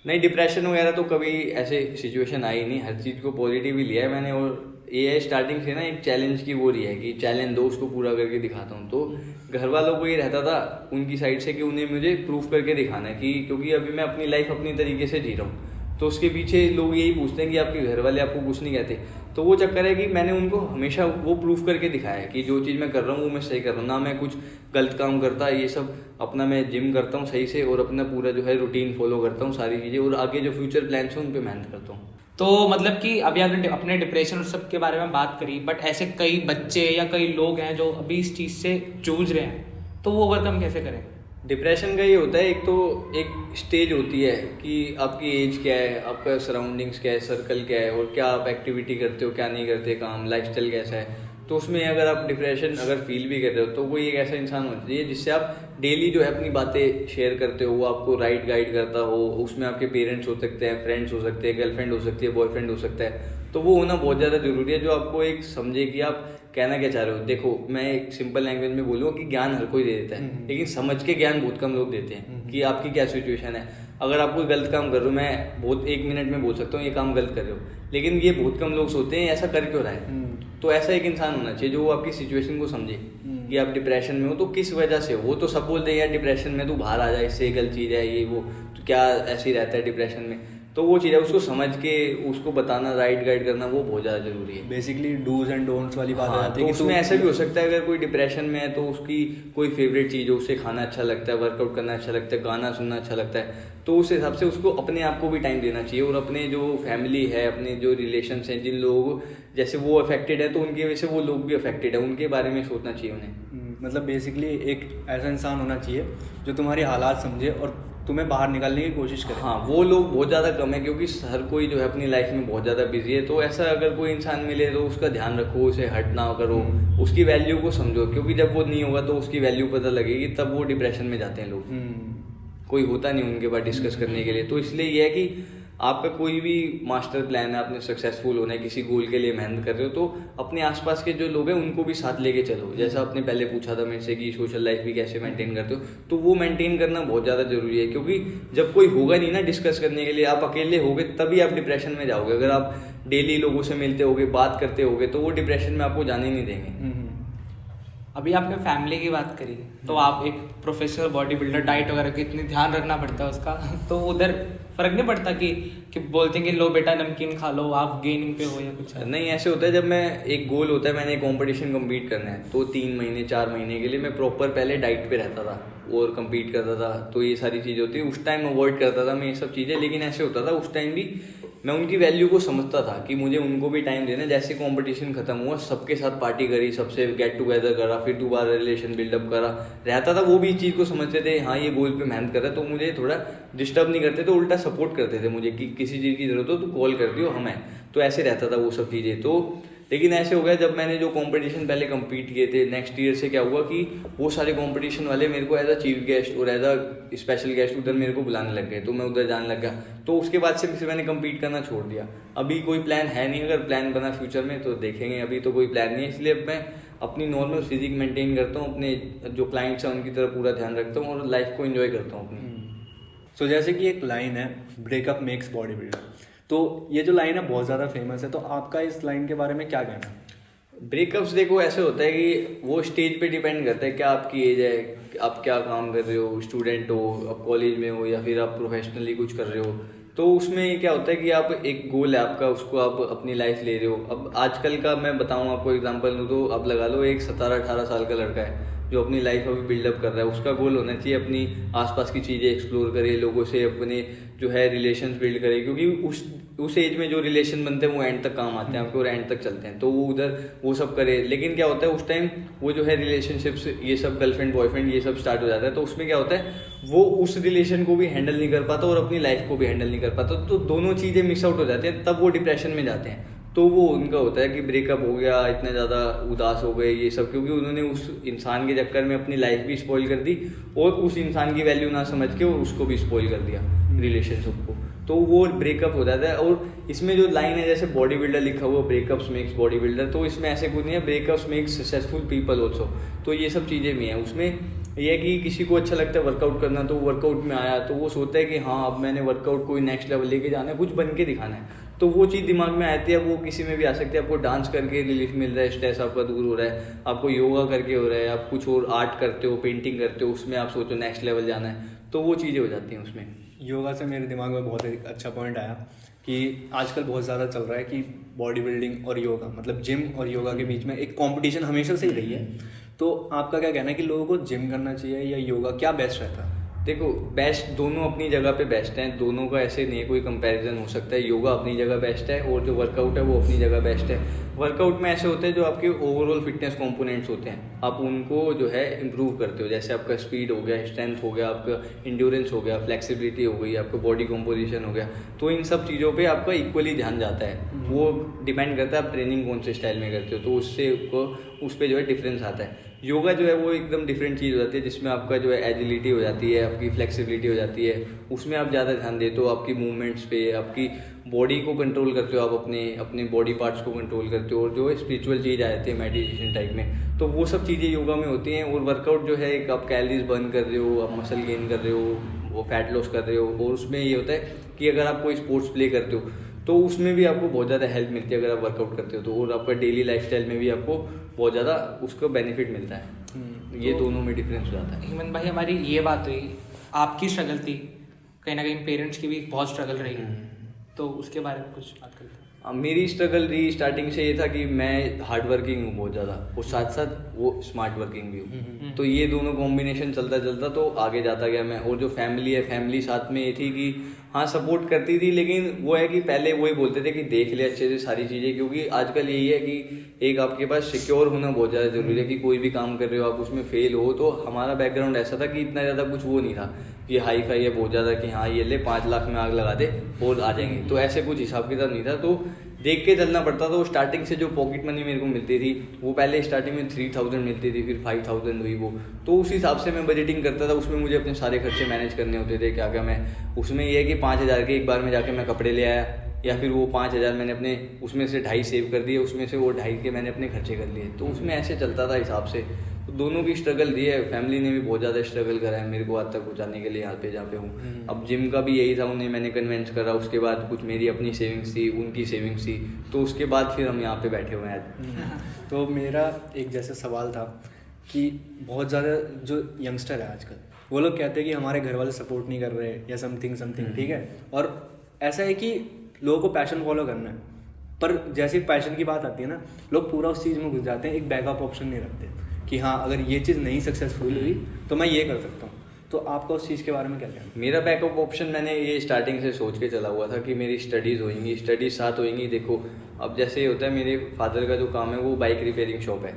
नहीं, डिप्रेशन वगैरह तो कभी ऐसे सिचुएशन आई नहीं, हर चीज़ को पॉजिटिव ही लिया है मैंने। और ये है स्टार्टिंग से ना एक चैलेंज की वो रही है कि चैलेंज दो, उसको पूरा करके दिखाता हूँ। तो घर वालों को ये रहता था उनकी साइड से कि उन्हें मुझे प्रूफ करके दिखाना है, कि क्योंकि अभी मैं अपनी लाइफ अपनी तरीके से जी रहा हूँ। तो उसके पीछे लोग यही पूछते हैं कि आपके घर वाले आपको कुछ नहीं कहते। तो वो चक्कर है कि मैंने उनको हमेशा वो प्रूफ करके दिखाया है कि जो चीज़ मैं कर रहा हूँ वो मैं सही कर रहा हूँ, ना मैं कुछ गलत काम करता। ये सब अपना मैं जिम करता हूँ सही से, और अपना पूरा जो है रूटीन फॉलो करता हूँ सारी चीज़ें, और आगे जो फ्यूचर प्लान्स हैं उन पर मेहनत करता हूँ। तो मतलब कि अभी आपने अपने डिप्रेशन और सब के बारे में बात करी, बट ऐसे कई बच्चे या कई लोग हैं जो अभी इस चीज़ से जूझ रहे हैं, तो वो ओवरकम कैसे करें? डिप्रेशन का ये होता है, एक तो एक स्टेज होती है कि आपकी एज क्या है, आपका सराउंडिंग्स क्या है, सर्कल क्या है, और क्या आप एक्टिविटी करते हो, क्या नहीं करते, काम लाइफस्टाइल कैसा है। तो उसमें अगर आप डिप्रेशन अगर फील भी कर रहे हो, तो कोई एक ऐसा इंसान होना चाहिए जिससे आप डेली जो है अपनी बातें शेयर करते हो, वो आपको राइट गाइड करता हो। उसमें आपके पेरेंट्स हो सकते हैं, फ्रेंड्स हो सकते हैं, गर्लफ्रेंड हो सकती है, बॉयफ्रेंड हो सकता है। तो वो होना बहुत ज़्यादा ज़रूरी है, जो आपको एक समझे कि आप कहना क्या चाह रहे हो? देखो मैं एक सिंपल लैंग्वेज में बोलूँ कि ज्ञान हर कोई दे देता है, लेकिन समझ के ज्ञान बहुत कम लोग देते हैं कि आपकी क्या सिचुएशन है। अगर आप कोई गलत काम कर रहे हो, मैं बहुत 1 मिनट में बोल सकता हूँ ये काम गलत कर रहे हो, लेकिन ये बहुत कम लोग सोचते हैं ऐसा कर क्यों रहा है। तो ऐसा एक इंसान होना चाहिए जो आपकी सिचुएशन को समझे कि आप डिप्रेशन में हो तो किस वजह से हो। वो तो सब बोलते हैं यार डिप्रेशन में तू बाहर आ जा, इससे गलत चीज़ है ये वो, तो क्या ऐसे ही रहता है डिप्रेशन में। तो वो चीज़ है, उसको समझ के उसको बताना, राइट गाइड करना, वो बहुत ज़्यादा जरूरी है। बेसिकली डूज एंड डोंट्स वाली बात आ हाँ, जाती तो है कि उसमें ऐसा भी हो सकता है अगर कोई डिप्रेशन में है तो उसकी कोई फेवरेट चीज़ हो, उसे खाना अच्छा लगता है, वर्कआउट करना अच्छा लगता है, गाना सुनना अच्छा लगता है, तो उस हिसाब से उसको अपने आप को भी टाइम देना चाहिए और अपने जो फैमिली है, अपने जो रिलेशंस हैं, जिन लोगों जैसे वो अफेक्टेड है तो उनकी वजह से वो लोग भी अफेक्टेड है, उनके बारे में सोचना चाहिए उन्हें। मतलब बेसिकली एक ऐसा इंसान होना चाहिए जो तुम्हारी हालात समझे और तुम्हें बाहर निकालने की कोशिश करे। हाँ, वो लोग बहुत ज़्यादा कम है क्योंकि हर कोई जो है अपनी लाइफ में बहुत ज़्यादा बिजी है। तो ऐसा अगर कोई इंसान मिले तो उसका ध्यान रखो, उसे हर्ट ना करो, उसकी वैल्यू को समझो, क्योंकि जब वो नहीं होगा तो उसकी वैल्यू पता लगेगी, तब वो डिप्रेशन में जाते हैं लोग। कोई होता नहीं उनके पास डिस्कस करने के लिए। तो इसलिए ये है कि आपका कोई भी मास्टर प्लान है, आपने सक्सेसफुल होना है, किसी गोल के लिए मेहनत कर रहे हो, तो अपने आसपास के जो लोग हैं उनको भी साथ लेके चलो। जैसा आपने पहले पूछा था मेरे से कि सोशल लाइफ भी कैसे मेंटेन करते हो, तो वो मेंटेन करना बहुत ज़्यादा जरूरी है, क्योंकि जब कोई होगा नहीं ना डिस्कस करने के लिए, आप अकेले होगे तभी आप डिप्रेशन में जाओगे। अगर आप डेली लोगों से मिलते होगे, बात करते होगे, तो वो डिप्रेशन में आपको जाने नहीं देंगे। अभी आपने फैमिली की बात करी, तो आप एक प्रोफेशनल बॉडी बिल्डर, डाइट वगैरह का इतनी ध्यान रखना पड़ता है उसका, तो उधर फर्क नहीं पड़ता कि बोलते हैं कि लो बेटा नमकीन खा लो, आप गेनिंग पे हो या कुछ? नहीं, ऐसे होता है जब मैं एक गोल होता है, मैंने कंपटीशन कम्पीट करना है, तो 3 महीने 4 महीने के लिए मैं प्रॉपर पहले डाइट पे रहता था और कम्पीट करता था। तो ये सारी चीज़ें होती है, उस टाइम अवॉइड करता था मैं ये सब चीज़ें, लेकिन ऐसे होता था उस टाइम भी मैं उनकी वैल्यू को समझता था कि मुझे उनको भी टाइम देना। जैसे कंपटीशन खत्म हुआ, सबके साथ पार्टी करी, सबसे गेट टुगेदर करा, फिर दोबारा रिलेशन बिल्डअप करा, रहता था। वो भी इस चीज़ को समझते थे, हाँ ये गोल पे मेहनत कर रहा है, तो मुझे थोड़ा डिस्टर्ब नहीं करते, तो उल्टा सपोर्ट करते थे मुझे कि किसी चीज़ की जरूरत हो तो कॉल कर दियो हमें। तो ऐसे रहता था वो सब चीज़ें। तो लेकिन ऐसे हो गया जब मैंने जो कंपटीशन पहले कम्पीट किए थे, नेक्स्ट ईयर से क्या हुआ कि वो सारे कंपटीशन वाले मेरे को एज अ चीफ गेस्ट और एज अ स्पेशल गेस्ट उधर मेरे को बुलाने लग गए, तो मैं उधर जाने लग गया। तो उसके बाद से फिर मैंने कम्पीट करना छोड़ दिया। अभी कोई प्लान है नहीं, अगर प्लान बना फ्यूचर में तो देखेंगे, अभी तो कोई प्लान नहीं है। इसलिए अब मैं अपनी नॉर्मल फिजिक मेंटेन करता हूँ, अपने जो क्लाइंट्स हैं उनकी तरफ पूरा ध्यान रखता हूँ और लाइफ को एंजॉय करता हूँ अपनी। सो जैसे कि एक लाइन है, ब्रेकअप मेक्स बॉडी बिल्डर, तो ये जो लाइन है बहुत ज़्यादा फेमस है, तो आपका इस लाइन के बारे में क्या कहना है? ब्रेकअप्स देखो ऐसे होता है कि वो स्टेज पे डिपेंड करता है, क्या आपकी एज है, आप क्या काम कर रहे हो, स्टूडेंट हो, आप कॉलेज में हो या फिर आप प्रोफेशनली कुछ कर रहे हो। तो उसमें क्या होता है कि आप एक गोल है आपका, उसको आप अपनी लाइफ ले रहे हो। अब आजकल का मैं बताऊँ आपको एग्जांपल दूँ तो आप लगा लो एक 17-18 साल का लड़का है जो अपनी लाइफ अभी बिल्डअप कर रहा है, उसका गोल होना चाहिए अपनी आसपास की चीज़ें एक्सप्लोर करे, लोगों से अपने जो है रिलेशंस बिल्ड करे, क्योंकि उस एज में जो रिलेशन बनते हैं वो एंड तक काम आते हैं आपके और एंड तक चलते हैं। तो वो उधर वो सब करे। लेकिन क्या होता है उस टाइम वो जो है रिलेशनशिप्स, ये सब गर्लफ्रेंड बॉयफ्रेंड ये सब स्टार्ट हो जाता है, तो उसमें क्या होता है वो उस रिलेशन को भी हैंडल नहीं कर पाता और अपनी लाइफ को भी हैंडल नहीं कर पाता, तो दोनों चीज़ें मिस आउट हो जाती हैं, तब वो डिप्रेशन में जाते हैं। तो वो उनका होता है कि ब्रेकअप हो गया, इतने ज़्यादा उदास हो गए ये सब, क्योंकि उन्होंने उस इंसान के चक्कर में अपनी लाइफ भी स्पॉइल कर दी और उस इंसान की वैल्यू ना समझ के और उसको भी स्पॉइल कर दिया रिलेशनशिप को, तो वो ब्रेकअप हो जाता है। और इसमें जो लाइन है जैसे बॉडी बिल्डर लिखा हुआ, ब्रेकअप्स मेक्स बॉडी बिल्डर, तो इसमें ऐसे कुछ नहीं है, breakups makes successful people also. तो ये सब चीज़ें भी हैं उसमें। ये है कि किसी को अच्छा लगता है वर्कआउट करना, तो वर्कआउट में आया तो वो सोचता है कि हाँ अब मैंने वर्कआउट कोई नेक्स्ट लेवल लेके जाना है, कुछ बन के दिखाना है, तो वो चीज़ दिमाग में आती है। वो किसी में भी आ सकती है, आपको डांस करके रिलीफ मिल रहा है, स्ट्रेस आपका दूर हो रहा है, आपको योगा करके हो रहा है, आप कुछ और आर्ट करते हो, पेंटिंग करते हो, उसमें आप सोचो नेक्स्ट लेवल जाना है, तो वो चीज़ें हो जाती हैं उसमें। योगा से मेरे दिमाग में बहुत एक अच्छा पॉइंट आया कि आजकल बहुत ज़्यादा चल रहा है कि बॉडी बिल्डिंग और योगा, मतलब जिम और योगा के बीच में एक कंपटीशन हमेशा से ही रही है। तो आपका क्या कहना है कि लोगों को जिम करना चाहिए या योगा, क्या बेस्ट रहता है? देखो बेस्ट दोनों अपनी जगह पे बेस्ट हैं, दोनों का ऐसे नहीं है कोई कंपैरिजन हो सकता है। योगा अपनी जगह बेस्ट है और जो वर्कआउट है वो अपनी जगह बेस्ट है। वर्कआउट में ऐसे होते हैं जो आपके ओवरऑल फिटनेस कंपोनेंट्स होते हैं, आप उनको जो है इम्प्रूव करते हो, जैसे आपका स्पीड हो गया, स्ट्रेंथ हो गया, आपका इंड्योरेंस हो गया, फ्लेक्सिबिलिटी हो गई, आपका बॉडी कंपोजिशन हो गया। तो इन सब चीज़ों पे आपका इक्वली ध्यान जाता है। वो डिपेंड करता है आप ट्रेनिंग कौन से स्टाइल में करते हो, तो उससे उस पर जो है डिफरेंस आता है। योगा जो है वो एकदम डिफरेंट चीज़ हो जाती है, जिसमें आपका जो है एजिलिटी हो जाती है, आपकी फ्लेक्सिबिलिटी हो जाती है, उसमें आप ज़्यादा ध्यान देते हो, आपकी मूवमेंट्स पे, आपकी बॉडी को कंट्रोल करते हो, आप अपने बॉडी पार्ट्स को कंट्रोल करते हो, और जो स्पिरिचुअल चीज़ आ जाती है मेडिटेशन टाइप में, तो वो सब चीज़ें योगा में होती हैं। और वर्कआउट जो है एक आप कैलोरीज बर्न कर रहे हो, आप मसल गेन कर रहे हो, वो फैट लॉस कर रहे हो, और उसमें ये होता है कि अगर आप कोई स्पोर्ट्स प्ले करते हो तो उसमें भी आपको बहुत ज़्यादा हेल्प मिलती है अगर आप वर्कआउट करते हो तो, और आपका डेली लाइफस्टाइल में भी आपको बहुत ज़्यादा उसका बेनिफिट मिलता है। ये दोनों में डिफरेंस हो जाता है। हेमंत भाई, हमारी ये बात हुई, आपकी स्ट्रगल थी, कहीं ना कहीं पेरेंट्स की भी बहुत स्ट्रगल रही, तो उसके बारे में कुछ बात करते हैं। मेरी स्ट्रगल रही स्टार्टिंग से ये था कि मैं हार्ड वर्किंग हूँ बहुत ज़्यादा, और साथ साथ वो स्मार्ट वर्किंग भी हूँ, तो ये दोनों कॉम्बिनेशन चलता चलता तो आगे जाता गया मैं। और जो फैमिली है, फैमिली साथ में ये थी कि हाँ सपोर्ट करती थी, लेकिन वो है कि पहले वही बोलते थे कि देख ले अच्छे से सारी चीज़ें, क्योंकि आजकल यही है कि एक आपके पास सिक्योर होना बहुत ज़्यादा ज़रूरी है कि कोई भी काम कर रहे हो आप उसमें फेल हो। तो हमारा बैकग्राउंड ऐसा था कि इतना ज़्यादा कुछ वो नहीं था कि हाई फाई है बहुत ज़्यादा कि हाँ ये ले 5 लाख में आग लगा दे और आ जाएंगे, तो ऐसे कुछ हिसाब किताब नहीं था, तो देख के चलना पड़ता था। स्टार्टिंग से जो पॉकेट मनी मेरे को मिलती थी वो पहले स्टार्टिंग में 3000 मिलती थी, फिर 5000 हुई वो, तो उस हिसाब से मैं बजटिंग करता था। उसमें मुझे अपने सारे खर्चे मैनेज करने होते थे। क्या मैं उसमें ये है कि 5000 के एक बार में जाके मैं कपड़े ले आया, या फिर वो 5000 मैंने अपने उसमें से 2.5 सेव कर दिए, उसमें से वो 2.5 के मैंने अपने खर्चे कर लिए, तो उसमें ऐसे चलता था हिसाब से। तो दोनों की स्ट्रगल रही है, फैमिली ने भी बहुत ज़्यादा स्ट्रगल करा है मेरे को आज तक पहुँचाने के लिए यहाँ पे जहाँ पे हूँ। अब जिम का भी यही था, उन्हें मैंने कन्वेंस करा, उसके बाद कुछ मेरी अपनी सेविंग्स थी, उनकी सेविंग्स थी, तो उसके बाद फिर हम यहाँ पे बैठे हुए हैं आज। तो मेरा एक जैसे सवाल था कि बहुत ज़्यादा जो यंगस्टर है आजकल, वो लोग कहते हैं कि हमारे घर वाले सपोर्ट नहीं कर रहे या समथिंग, ठीक है, और ऐसा है कि लोगों को पैशन फॉलो करना है, पर जैसे पैशन की बात आती है ना, लोग पूरा उस चीज़ में घुस जाते हैं, एक बैकअप ऑप्शन नहीं रखते कि हाँ अगर ये चीज़ नहीं सक्सेसफुल हुई तो मैं ये कर सकता हूँ। तो आपका उस चीज़ के बारे में क्या कहना है? मेरा बैकअप ऑप्शन मैंने ये स्टार्टिंग से सोच के चला हुआ था कि मेरी स्टडीज़ होंगी, स्टडीज साथ होंगी। देखो अब जैसे ये होता है, मेरे फादर का जो काम है वो बाइक रिपेयरिंग शॉप है,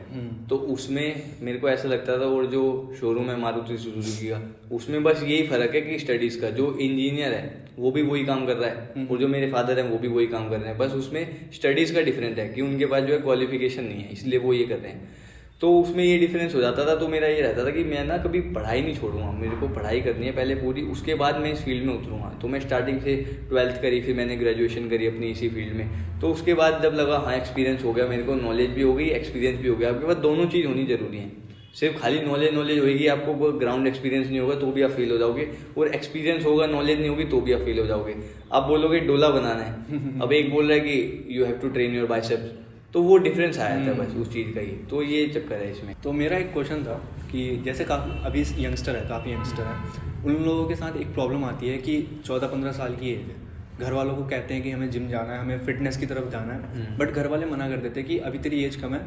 तो उसमें मेरे को ऐसा लगता था, और जो शोरूम है मारुति सुजुकी का, उसमें बस यही फ़र्क है कि स्टडीज़ का जो इंजीनियर है वो भी वही काम कर रहा है, और जो मेरे फादर हैं वो भी वही काम कर रहे हैं, बस उसमें स्टडीज़ का डिफरेंट है कि उनके पास जो है क्वालिफिकेशन नहीं है, इसलिए वो ये कर रहे हैं। तो उसमें ये डिफरेंस हो जाता था। तो मेरा ये रहता था कि मैं ना कभी पढ़ाई नहीं छोड़ूंगा, मेरे को पढ़ाई करनी है पहले पूरी, उसके बाद मैं इस फील्ड में उतरूंगा। तो मैं स्टार्टिंग से 12th करी, फिर मैंने ग्रेजुएशन करी अपनी इसी फील्ड में। तो उसके बाद जब लगा हाँ एक्सपीरियंस हो गया, मेरे को नॉलेज भी हो गई, एक्सपीरियंस भी हो गया। आपके पास दोनों चीज़ होनी जरूरी है। सिर्फ खाली नॉलेज होगी, आपको ग्राउंड एक्सपीरियंस नहीं होगा तो भी आप फेल हो जाओगे, और एक्सपीरियंस होगा नॉलेज नहीं होगी तो भी आप फेल हो जाओगे। आप बोलोगे डोला बनाना है, अब एक बोल रहा है कि you have to train your biceps, तो वो डिफरेंस आया था बस उस चीज़ का ही। तो ये चक्कर है इसमें। तो मेरा एक क्वेश्चन था कि जैसे काफ़ी अभी यंगस्टर है, काफ़ी यंगस्टर है, उन लोगों के साथ एक प्रॉब्लम आती है कि 14-15 साल की एज है, घर वालों को कहते हैं कि हमें जिम जाना है, हमें फिटनेस की तरफ जाना है, बट घर वाले मना कर देते हैं कि अभी तेरी एज कम है,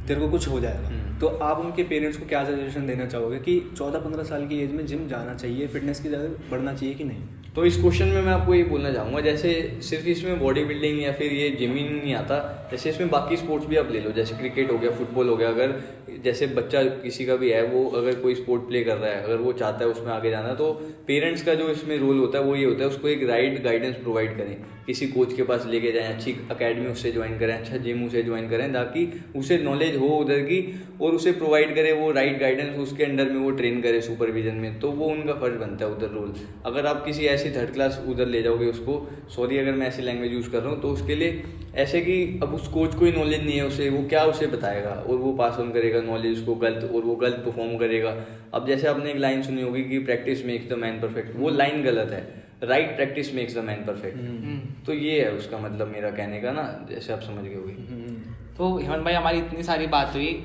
तेरे को कुछ हो जाएगा। तो आप उनके पेरेंट्स को क्या सजेशन देना चाहोगे कि 14-15 साल की एज में जिम जाना चाहिए, फिटनेस की तरफ बढ़ना चाहिए कि नहीं? तो इस क्वेश्चन में मैं आपको ये बोलना चाहूँगा, जैसे सिर्फ इसमें बॉडी बिल्डिंग या फिर ये जिमिंग नहीं आता, जैसे इसमें बाकी स्पोर्ट्स भी आप ले लो, जैसे क्रिकेट हो गया, फुटबॉल हो गया। अगर जैसे बच्चा किसी का भी है, वो अगर कोई स्पोर्ट प्ले कर रहा है, अगर वो चाहता है उसमें आगे जाना, तो पेरेंट्स का जो इसमें रोल होता है वो ये होता है, उसको एक राइट गाइडेंस प्रोवाइड करें, किसी कोच के पास लेके जाएं, अच्छी अकेडमी उससे ज्वाइन करें, अच्छा जिम उसे ज्वाइन करें, ताकि उसे नॉलेज हो उधर की, और उसे प्रोवाइड करे वो राइट गाइडेंस, उसके अंडर में वो ट्रेन करे सुपरविजन में। तो वो उनका फर्ज बनता है उधर रोल। अगर आप किसी ऐसी 3rd क्लास उधर ले जाओगे उसको, सॉरी अगर मैं ऐसी लैंग्वेज यूज़ कर रहा हूँ, तो उसके लिए ऐसे कि अब उस कोच को ही नॉलेज नहीं है, उसे वो क्या उसे बताएगा, और वो पास ऑन करेगा नॉलेज उसको गलत, और वो गलत परफॉर्म करेगा। अब जैसे आपने एक लाइन सुनी होगी कि practice makes the man perfect, वो लाइन गलत है, right practice makes the man perfect. तो ये है उसका मतलब मेरा कहने का ना, जैसे आप समझ गए होगे। तो हेमंत भाई, हमारी इतनी सारी बात हुई,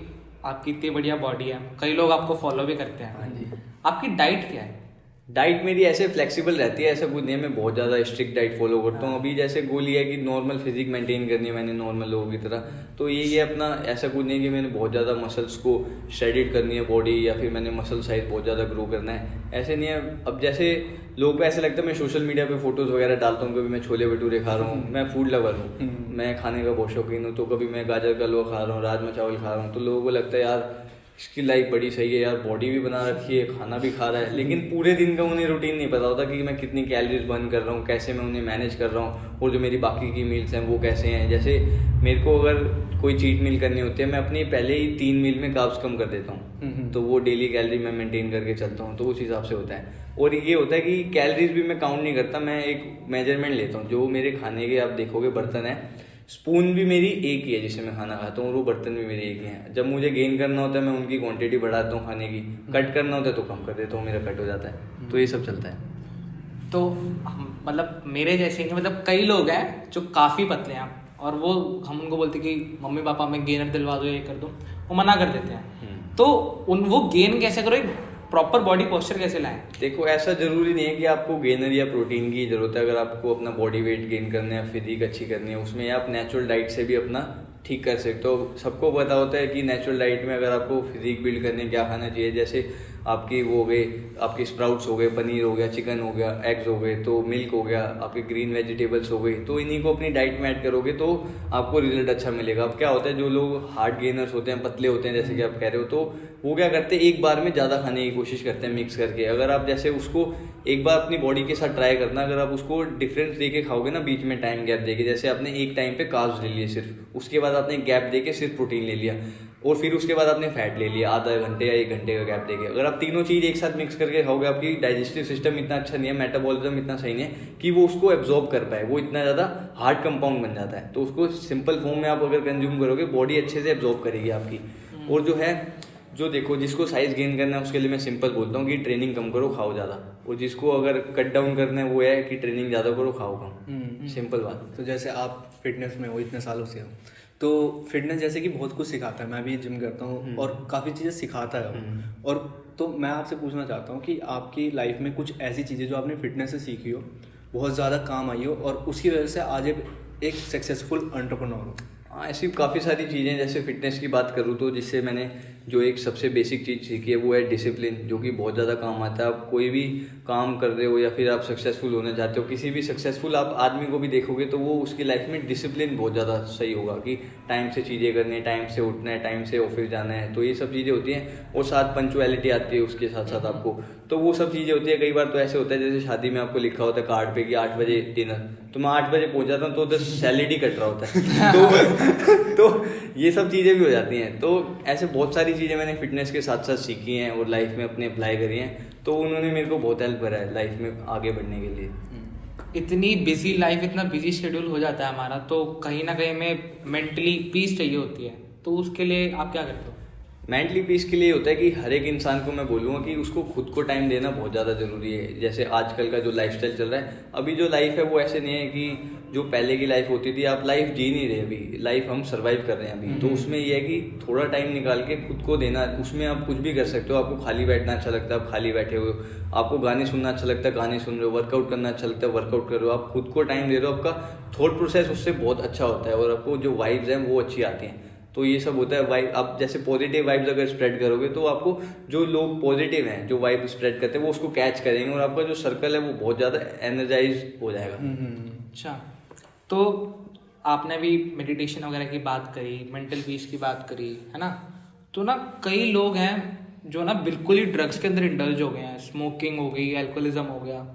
आपकी इतनी बढ़िया बॉडी है, कई लोग आपको फॉलो भी करते हैं। हाँ जी। आपकी डाइट क्या है? डाइट मेरी ऐसे फ्लेक्सिबल रहती है, ऐसा कुछ नहीं है मैं बहुत ज़्यादा स्ट्रिक्ट डाइट फॉलो करता हूँ। अभी जैसे गोल ये है कि नॉर्मल फिजिक मेंटेन करनी है मैंने, नॉर्मल लोगों की तरह। तो ये अपना ऐसा कुछ नहीं कि मैंने बहुत ज़्यादा मसल्स को शेडिड करनी है बॉडी, या फिर मैंने मसल साइज बहुत ज़्यादा ग्रो करना है, ऐसे नहीं है। अब जैसे लोगों को ऐसा लगता है, मैं सोशल मीडिया पे फोटोज़ वगैरह डालता हूँ, कभी मैं छोले भटूरे खा रहा हूँ, मैं फूड लवर हूँ, मैं खाने का बहुत शौकीन हूँ, तो कभी मैं गाजर का हलवा खा रहा हूँ, राजमा चावल खा रहा हूँ, तो लोगों को लगता है यार इसकी लाइफ बड़ी सही है यार, बॉडी भी बना रखी है, खाना भी खा रहा है, लेकिन पूरे दिन का उन्हें रूटीन नहीं पता होता कि मैं कितनी कैलोरीज बर्न कर रहा हूँ, कैसे मैं उन्हें मैनेज कर रहा हूँ, और जो मेरी बाकी की मील्स हैं वो कैसे हैं। जैसे मेरे को अगर कोई चीट मील करनी होती है, मैं अपनी पहले ही 3 मील में कार्ब्स कम कर देता हूँ, तो वो डेली कैलोरी मैं मेंटेन करके चलता हूँ, तो उस हिसाब से होता है। और ये होता है कि कैलोरीज भी मैं काउंट नहीं करता, मैं एक मेजरमेंट लेता हूँ। जो मेरे खाने के आप देखोगे बर्तन है, स्पून भी मेरी एक ही है जिससे मैं खाना खाता हूँ, और वो बर्तन भी मेरे एक ही हैं। जब मुझे गेन करना होता है मैं उनकी क्वांटिटी बढ़ाता हूँ खाने की, कट करना होता है तो कम कर देता हूँ, मेरा कट हो जाता है। तो ये सब चलता है। तो मतलब मेरे जैसे नहीं, मतलब कई लोग हैं जो काफ़ी पतले हैं, और वो हम उनको बोलते हैं कि मम्मी पापा मैं गेनर दिलवा दो, ये कर दो, वो मना कर देते हैं। तो वो गेन कैसे करो, एक प्रॉपर बॉडी पोस्चर कैसे लाएं? देखो ऐसा जरूरी नहीं है कि आपको गेनर या प्रोटीन की जरूरत है। अगर आपको अपना बॉडी वेट गेन करना है, फिजिक अच्छी करनी है, उसमें आप नेचुरल डाइट से भी अपना ठीक कर सकते हो। सबको पता होता है कि नेचुरल डाइट में अगर आपको फिजिक बिल्ड करने क्या खाना चाहिए, जैसे आपकी वो हो गए, आपके स्प्राउट्स हो गए, पनीर हो गया, चिकन हो गया, एग्स हो गए, तो मिल्क हो गया, आपके ग्रीन वेजिटेबल्स हो गई, तो इन्हीं को अपनी डाइट में ऐड करोगे तो आपको रिजल्ट अच्छा मिलेगा। अब क्या होता है, जो लोग हार्ड गेनर्स होते हैं, पतले होते हैं जैसे कि आप कह रहे हो, तो वो क्या करते हैं, एक बार में ज़्यादा खाने की कोशिश करते हैं मिक्स करके। अगर आप जैसे उसको एक बार अपनी बॉडी के साथ ट्राई करना, अगर आप उसको डिफरेंस देके खाओगे ना, बीच में टाइम गैप देके, जैसे आपने एक टाइम पे कार्ब्स ले लिए सिर्फ, उसके बाद आपने गैप देके सिर्फ प्रोटीन ले लिया, और फिर उसके बाद आपने फैट ले लिया आधा घंटे या 1 घंटे का गैप देके, अगर आप तीनों चीज़ एक साथ मिक्स करके खाओगे, आपकी डाइजेस्टिव सिस्टम इतना अच्छा नहीं है, मेटाबॉलिज्म इतना सही नहीं है कि वो उसको एब्जॉर्ब कर पाए, वो इतना ज़्यादा हार्ड कंपाउंड बन जाता है। तो उसको सिंपल फॉर्म में आप अगर कंज्यूम करोगे, बॉडी अच्छे से एब्जॉर्ब करेगी आपकी। और जो है, जो देखो, जिसको साइज गेन करना है उसके लिए मैं सिंपल बोलता हूँ कि ट्रेनिंग कम करो, खाओ ज़्यादा, और जिसको अगर कट डाउन करना है वो है कि ट्रेनिंग ज़्यादा करो, खाओ कम। सिंपल बात। तो जैसे आप फिटनेस में हो इतने सालों से हो, तो फिटनेस जैसे कि बहुत कुछ सिखाता है, मैं भी जिम करता हूँ और काफ़ी चीज़ें सिखाता है वो। और तो मैं आपसे पूछना चाहता हूँ कि आपकी लाइफ में कुछ ऐसी चीज़ें जो आपने फिटनेस से सीखी हो, बहुत ज़्यादा काम आई हो, और उसकी वजह से आज एक सक्सेसफुल एंटरप्रेन्योर हो। हाँ, ऐसी काफ़ी सारी चीज़ें, जैसे फिटनेस की बात करूँ तो जिससे मैंने जो एक सबसे बेसिक चीज़ सीखी है वो है डिसिप्लिन, जो कि बहुत ज़्यादा काम आता है। आप कोई भी काम कर रहे हो या फिर आप सक्सेसफुल होना चाहते हो, किसी भी सक्सेसफुल आप आदमी को भी देखोगे तो वो उसकी लाइफ में डिसिप्लिन बहुत ज़्यादा सही होगा कि टाइम से चीज़ें करनी है, टाइम से उठना है, टाइम से ऑफिस जाना है, तो ये सब चीज़ें होती हैं। और साथ पंचुअलिटी आती है उसके साथ साथ आपको, तो वो सब चीज़ें होती है। कई बार तो ऐसे होता है जैसे शादी में आपको लिखा होता है कार्ड पे कि 8 बजे डिनर, तो मैं 8 बजे पहुंच जाता हूँ तो उधर सैलेड ही कट रहा होता है तो ये सब चीज़ें भी हो जाती हैं। तो ऐसे बहुत सारी चीज़ें मैंने फिटनेस के साथ साथ सीखी हैं और लाइफ में अपने अप्लाई करी हैं, तो उन्होंने मेरे को बहुत हेल्प करा है लाइफ में आगे बढ़ने के लिए। इतनी बिजी लाइफ, इतना बिजी शेड्यूल हो जाता है हमारा, तो कहीं ना कहीं हमें मेंटली पीस चाहिए होती है, तो उसके लिए आप क्या करते हो? मेंटली पीस के लिए होता है कि हर एक इंसान को मैं बोलूँगा कि उसको खुद को टाइम देना बहुत ज़्यादा ज़रूरी है। जैसे आजकल का जो लाइफस्टाइल चल रहा है, अभी जो लाइफ है वो ऐसे नहीं है कि जो पहले की लाइफ होती थी, आप लाइफ जी नहीं रहे, अभी लाइफ हम सर्वाइव कर रहे हैं अभी। तो उसमें ये है कि थोड़ा टाइम निकाल के खुद को देना, उसमें आप कुछ भी कर सकते हो। आपको खाली बैठना अच्छा लगता है, आप खाली बैठे हो, आपको गाने सुनना अच्छा लगता है, गाने सुन रहे हो, वर्कआउट करना अच्छा लगता है, वर्कआउट कर रहे हो, आप खुद को टाइम दे रहे हो, आपका थॉट प्रोसेस उससे बहुत अच्छा होता है और आपको जो वाइब्स हैं वो अच्छी आती हैं। तो ये सब होता है। वाइब, आप जैसे पॉजिटिव वाइब्स अगर स्प्रेड करोगे तो आपको जो लोग पॉजिटिव हैं, जो वाइब स्प्रेड करते हैं, वो उसको कैच करेंगे और आपका जो सर्कल है वो बहुत ज़्यादा एनर्जाइज हो जाएगा। अच्छा, तो आपने भी मेडिटेशन वगैरह की बात करी, मेंटल पीस की बात करी, है ना? तो ना कई लोग हैं जो ना बिल्कुल ही ड्रग्स के अंदर इंडल्ज हो गए हैं, स्मोकिंग हो गई, अल्कोहलिज्म हो गया,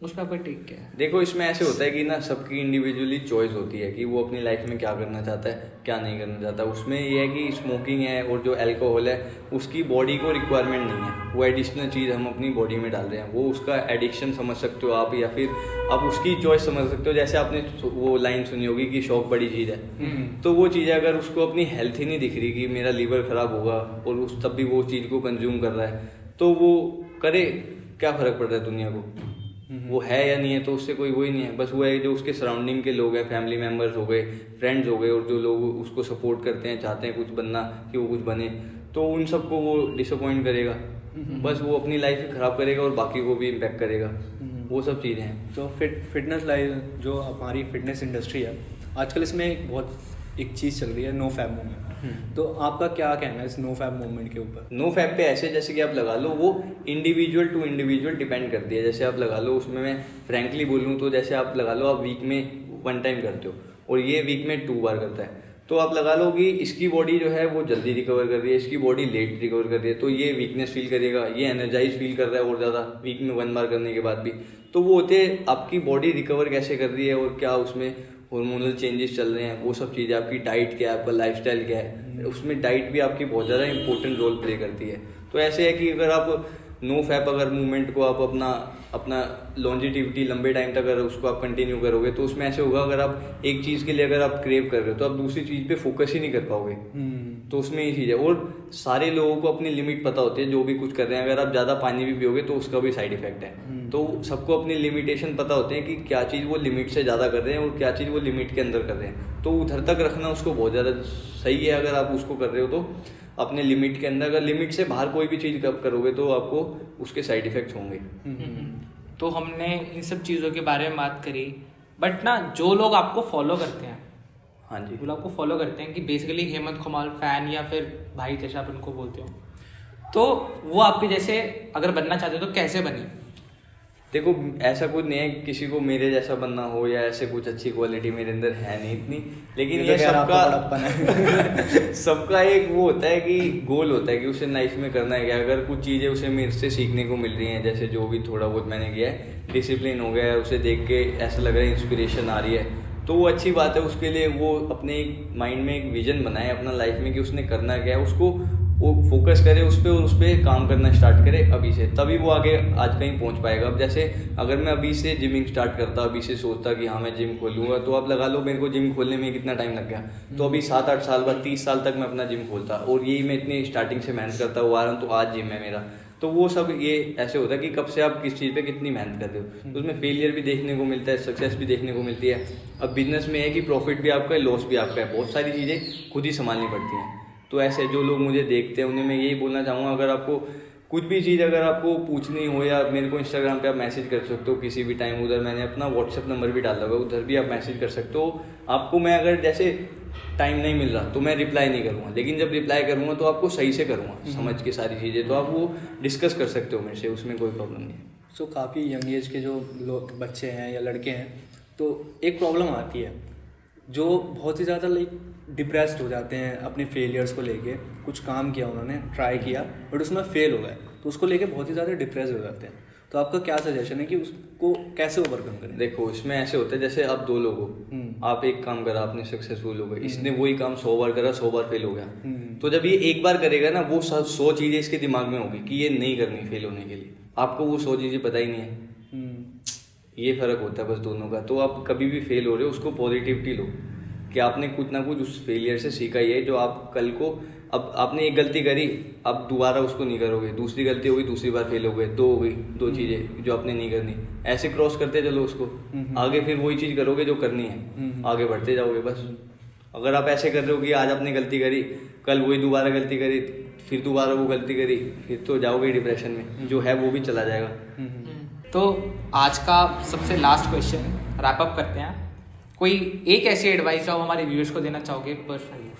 उस पर ठीक क्या है? देखो, इसमें ऐसे होता है कि ना सबकी इंडिविजुअली चॉइस होती है कि वो अपनी लाइफ में क्या करना चाहता है, क्या नहीं करना चाहता। उसमें ये है कि स्मोकिंग है और जो अल्कोहल है उसकी बॉडी को रिक्वायरमेंट नहीं है, वो एडिशनल चीज़ हम अपनी बॉडी में डाल रहे हैं। वो उसका एडिक्शन समझ सकते हो आप, या फिर आप उसकी चॉइस समझ सकते हो। जैसे आपने वो लाइन सुनी होगी कि शौक बड़ी चीज़ है, तो वो चीज़ अगर उसको अपनी हेल्थ ही नहीं दिख रही कि मेरा लीवर खराब होगा और उस तब भी वो चीज़ को कंज्यूम कर रहा है, तो वो करे, क्या फ़र्क पड़ रहा है दुनिया को? वो है या नहीं है तो उससे कोई वो ही नहीं है। बस वो है जो उसके सराउंडिंग के लोग हैं, फैमिली मेम्बर्स हो गए, फ्रेंड्स हो गए, और जो लोग उसको सपोर्ट करते हैं, चाहते हैं कुछ बनना कि वो कुछ बने, तो उन सबको वो डिसअपॉइंट करेगा। बस वो अपनी लाइफ ही ख़राब करेगा और बाकी को भी इम्पेक्ट करेगा। वो सब चीज़ें हैं। तो फिटनेस लाइफ, जो हमारी फिटनेस इंडस्ट्री है आजकल, इसमें एक चीज़ चल रही है, नो फैब मूवमेंट। तो आपका क्या कहना है इस नो फैब मूवमेंट के ऊपर? नो फैब पे ऐसे जैसे कि आप लगा लो, वो इंडिविजुअल टू इंडिविजुअल डिपेंड करती है। जैसे आप लगा लो, उसमें मैं फ्रैंकली बोलूँ तो जैसे आप लगा लो, आप वीक में 1 टाइम करते हो और ये वीक में 2 बार करता है, तो आप लगा लो कि इसकी बॉडी जो है वो जल्दी रिकवर कर रही है, इसकी बॉडी लेट रिकवर कर रही है, तो ये वीकनेस फील करेगा, ये एनर्जाइज फील कर रहा है और ज़्यादा वीक में 1 बार करने के बाद भी। तो वो होते हैं आपकी बॉडी रिकवर कैसे कर रही है और क्या उसमें हार्मोनल चेंजेस चल रहे हैं, वो सब चीज़ें, आपकी डाइट क्या है, आपका लाइफस्टाइल क्या है, उसमें डाइट भी आपकी बहुत ज़्यादा इंपॉर्टेंट रोल प्ले करती है। तो ऐसे है कि अगर आप नो फैप अगर मूवमेंट को आप अपना लॉन्जिटिविटी लंबे टाइम तक अगर उसको आप कंटिन्यू करोगे तो उसमें ऐसे होगा, अगर आप एक चीज़ के लिए अगर आप क्रेव कर रहे हो तो आप दूसरी चीज़ पे फोकस ही नहीं कर पाओगे। तो उसमें ये चीज़ है। और सारे लोगों को अपनी लिमिट पता होती है जो भी कुछ कर रहे हैं। अगर आप ज़्यादा पानी भी पियोगे तो उसका भी साइड इफेक्ट है। तो सबको अपनी लिमिटेशन पता होते हैं कि क्या चीज़ वो लिमिट से ज़्यादा कर रहे हैं और क्या चीज़ वो लिमिट के अंदर कर रहे हैं। तो उधर तक रखना उसको बहुत ज़्यादा सही है। अगर आप उसको कर रहे हो तो अपने लिमिट के अंदर, अगर लिमिट से बाहर कोई भी चीज़ करोगे तो आपको उसके साइड इफेक्ट्स होंगे। तो हमने इन सब चीज़ों के बारे में बात करी, बट ना जो लोग आपको फॉलो करते हैं, हाँ जी, जो लोग आपको फॉलो करते हैं कि बेसिकली हेमंत कुमार फैन या फिर भाई जैसे आप उनको बोलते हो, तो वो आपके जैसे अगर बनना चाहते हो तो कैसे बने? देखो ऐसा कुछ नहीं है किसी को मेरे जैसा बनना हो या ऐसे कुछ अच्छी क्वालिटी मेरे अंदर है नहीं इतनी, लेकिन ये सबका एक वो होता है कि गोल होता है कि उसे लाइफ में करना है क्या। अगर कुछ चीज़ें उसे मेरे से सीखने को मिल रही हैं, जैसे जो भी थोड़ा बहुत मैंने किया है, डिसिप्लिन हो गया है, उसे देख के ऐसा लग रहा है इंस्पिरेशन आ रही है, तो वो अच्छी बात है। उसके लिए वो अपने माइंड में एक विजन बनाए अपना लाइफ में कि उसने करना क्या है, उसको वो फोकस करे उस पर और उस पर काम करना स्टार्ट करे अभी से, तभी वो आगे आज कहीं पहुंच पाएगा। अब जैसे अगर मैं अभी से जिमिंग स्टार्ट करता, अभी से सोचता कि हाँ मैं जिम खोलूँगा, तो आप लगा लो मेरे को जिम खोलने में कितना टाइम लग गया। तो अभी 7-8 साल बाद 30 साल तक मैं अपना जिम खोलता, और यही मैं इतनी स्टार्टिंग से मेहनत करता हुआ आ रहा हूँ, तो आज जिम है मेरा। तो वो सब ये ऐसे होता है कि कब से आप किस चीज़ पे कितनी मेहनत कर रहे हो, तो उसमें फेलियर भी देखने को मिलता है, सक्सेस भी देखने को मिलती है। अब बिजनेस में है कि प्रॉफिट भी आपका है, लॉस भी आपका है, बहुत सारी चीज़ें खुद ही संभालनी पड़ती हैं। तो ऐसे जो लोग मुझे देखते हैं उन्हें मैं यही बोलना चाहूँगा, अगर आपको कुछ भी चीज़ अगर आपको पूछनी हो, या मेरे को इंस्टाग्राम पे आप मैसेज कर सकते हो किसी भी टाइम, उधर मैंने अपना व्हाट्सएप नंबर भी डाला होगा, उधर भी आप मैसेज कर सकते हो। आपको मैं अगर जैसे टाइम नहीं मिल रहा तो मैं रिप्लाई नहीं करूँगा, लेकिन जब रिप्लाई करूँगा तो आपको सही से करूँगा, समझ के सारी चीज़ें, तो आप वो डिस्कस कर सकते हो मेरे से, उसमें कोई प्रॉब्लम नहीं है। सो काफ़ी यंग एज के जो लोग बच्चे हैं या लड़के हैं, तो एक प्रॉब्लम आती है, जो बहुत ही ज़्यादा डिप्रेस्ड हो जाते हैं अपने फेलियर्स को लेके। कुछ काम किया उन्होंने, ट्राई किया, बट उसमें फेल हो गए, तो उसको लेके बहुत ही ज़्यादा डिप्रेस हो जाते हैं। तो आपका क्या सजेशन है कि उसको कैसे ओवरकम करें? देखो इसमें ऐसे होता है, जैसे आप 2 लोग हो, आप एक काम करा, आपने सक्सेसफुल हो गए, इसने वही काम 100 बार करा, 100 बार फेल हो गया। तो जब ये एक बार करेगा ना, वो 100 चीज़ें इसके दिमाग में होगी कि ये नहीं करनी फेल होने के लिए। आपको वो 100 चीज़ें पता ही नहीं है। ये फर्क होता है बस दोनों का। तो आप कभी भी फेल हो रहे हो, उसको पॉजिटिविटी लो कि आपने कुछ ना कुछ उस फेलियर से सीखा ही है, जो आप कल को, अब आपने एक गलती करी, अब दोबारा उसको नहीं करोगे, दूसरी गलती होगी, दूसरी बार फेल हो गए, 2 हो गई, 2 चीज़ें जो आपने नहीं करनी, ऐसे क्रॉस करते चलो उसको, आगे फिर वही चीज़ करोगे जो करनी है, आगे बढ़ते जाओगे बस। अगर आप ऐसे कर रहे हो कि आज आपने गलती करी, कल वही दोबारा गलती करी, फिर दोबारा वो गलती करी, फिर तो जाओगे डिप्रेशन में, जो है वो भी चला जाएगा। तो आज का सबसे लास्ट क्वेश्चन रैप अप करते हैं। कोई एक ऐसी एडवाइस आप हमारे व्यूअर्स को देना चाहोगे पर्सनली?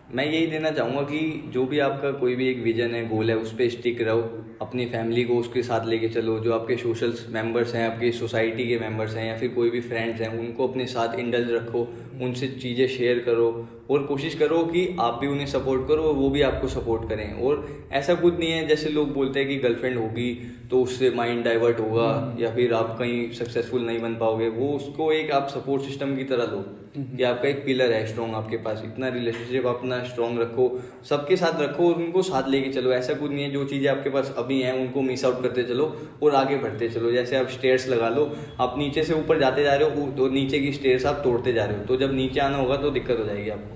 मैं यही देना चाहूँगा कि जो भी आपका कोई भी एक विजन है, गोल है, उस पर स्टिक रहो, अपनी फैमिली को उसके साथ लेके चलो, जो आपके सोशल मेंबर्स हैं, आपकी सोसाइटी के मेंबर्स हैं, या फिर कोई भी फ्रेंड्स हैं, उनको अपने साथ इंडल्ज रखो, उनसे चीज़ें शेयर करो, और कोशिश करो कि आप भी उन्हें सपोर्ट करो और वो भी आपको सपोर्ट करें। और ऐसा कुछ नहीं है जैसे लोग बोलते हैं कि गर्लफ्रेंड होगी तो उससे माइंड डाइवर्ट होगा, या फिर आप कहीं सक्सेसफुल नहीं बन पाओगे, वो उसको एक आप सपोर्ट सिस्टम की तरह लो कि आपका एक पिलर है स्ट्रॉन्ग आपके पास। इतना रिलेशनशिप अपना स्ट्रॉन्ग रखो, सबके साथ रखो और उनको साथ लेके चलो। ऐसा कुछ नहीं है, जो चीज़ें आपके पास अभी हैं उनको मिस आउट करते चलो और आगे बढ़ते चलो। जैसे आप स्टेयर्स लगा लो, आप नीचे से ऊपर जाते जा रहे हो तो नीचे की स्टेयर्स आप तोड़ते जा रहे हो, तो जब नीचे आना होगा तो दिक्कत हो जाएगी आपको।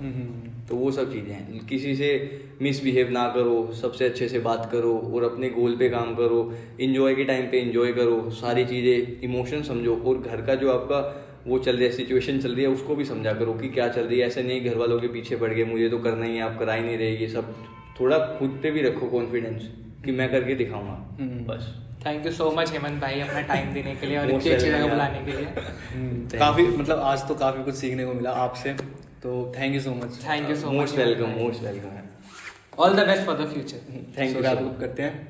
तो वो सब चीज़ें हैं। किसी से मिसबिहेव ना करो, सबसे अच्छे से बात करो और अपने गोल पे काम करो। इंजॉय के टाइम पे इंजॉय करो, सारी चीज़ें, इमोशन समझो, और घर का जो आपका वो चल रहा है, सिचुएशन चल रही है, उसको भी समझा करो कि क्या चल रही है। ऐसे नहीं घर वालों के पीछे पड़ गए, मुझे तो करना ही है, आप करा ही नहीं रहे। ये सब थोड़ा खुद पे भी रखो कॉन्फिडेंस कि मैं करके दिखाऊंगा बस। Thank you so much Hemant भाई अपना टाइम देने के लिए और इतनी अच्छी जगह बुलाने के लिए। काफ़ी मतलब आज तो काफ़ी कुछ सीखने को मिला आपसे, तो thank you so much. Thank you so much, most welcome, most welcome. All the best for the future. Thank you. करते हैं।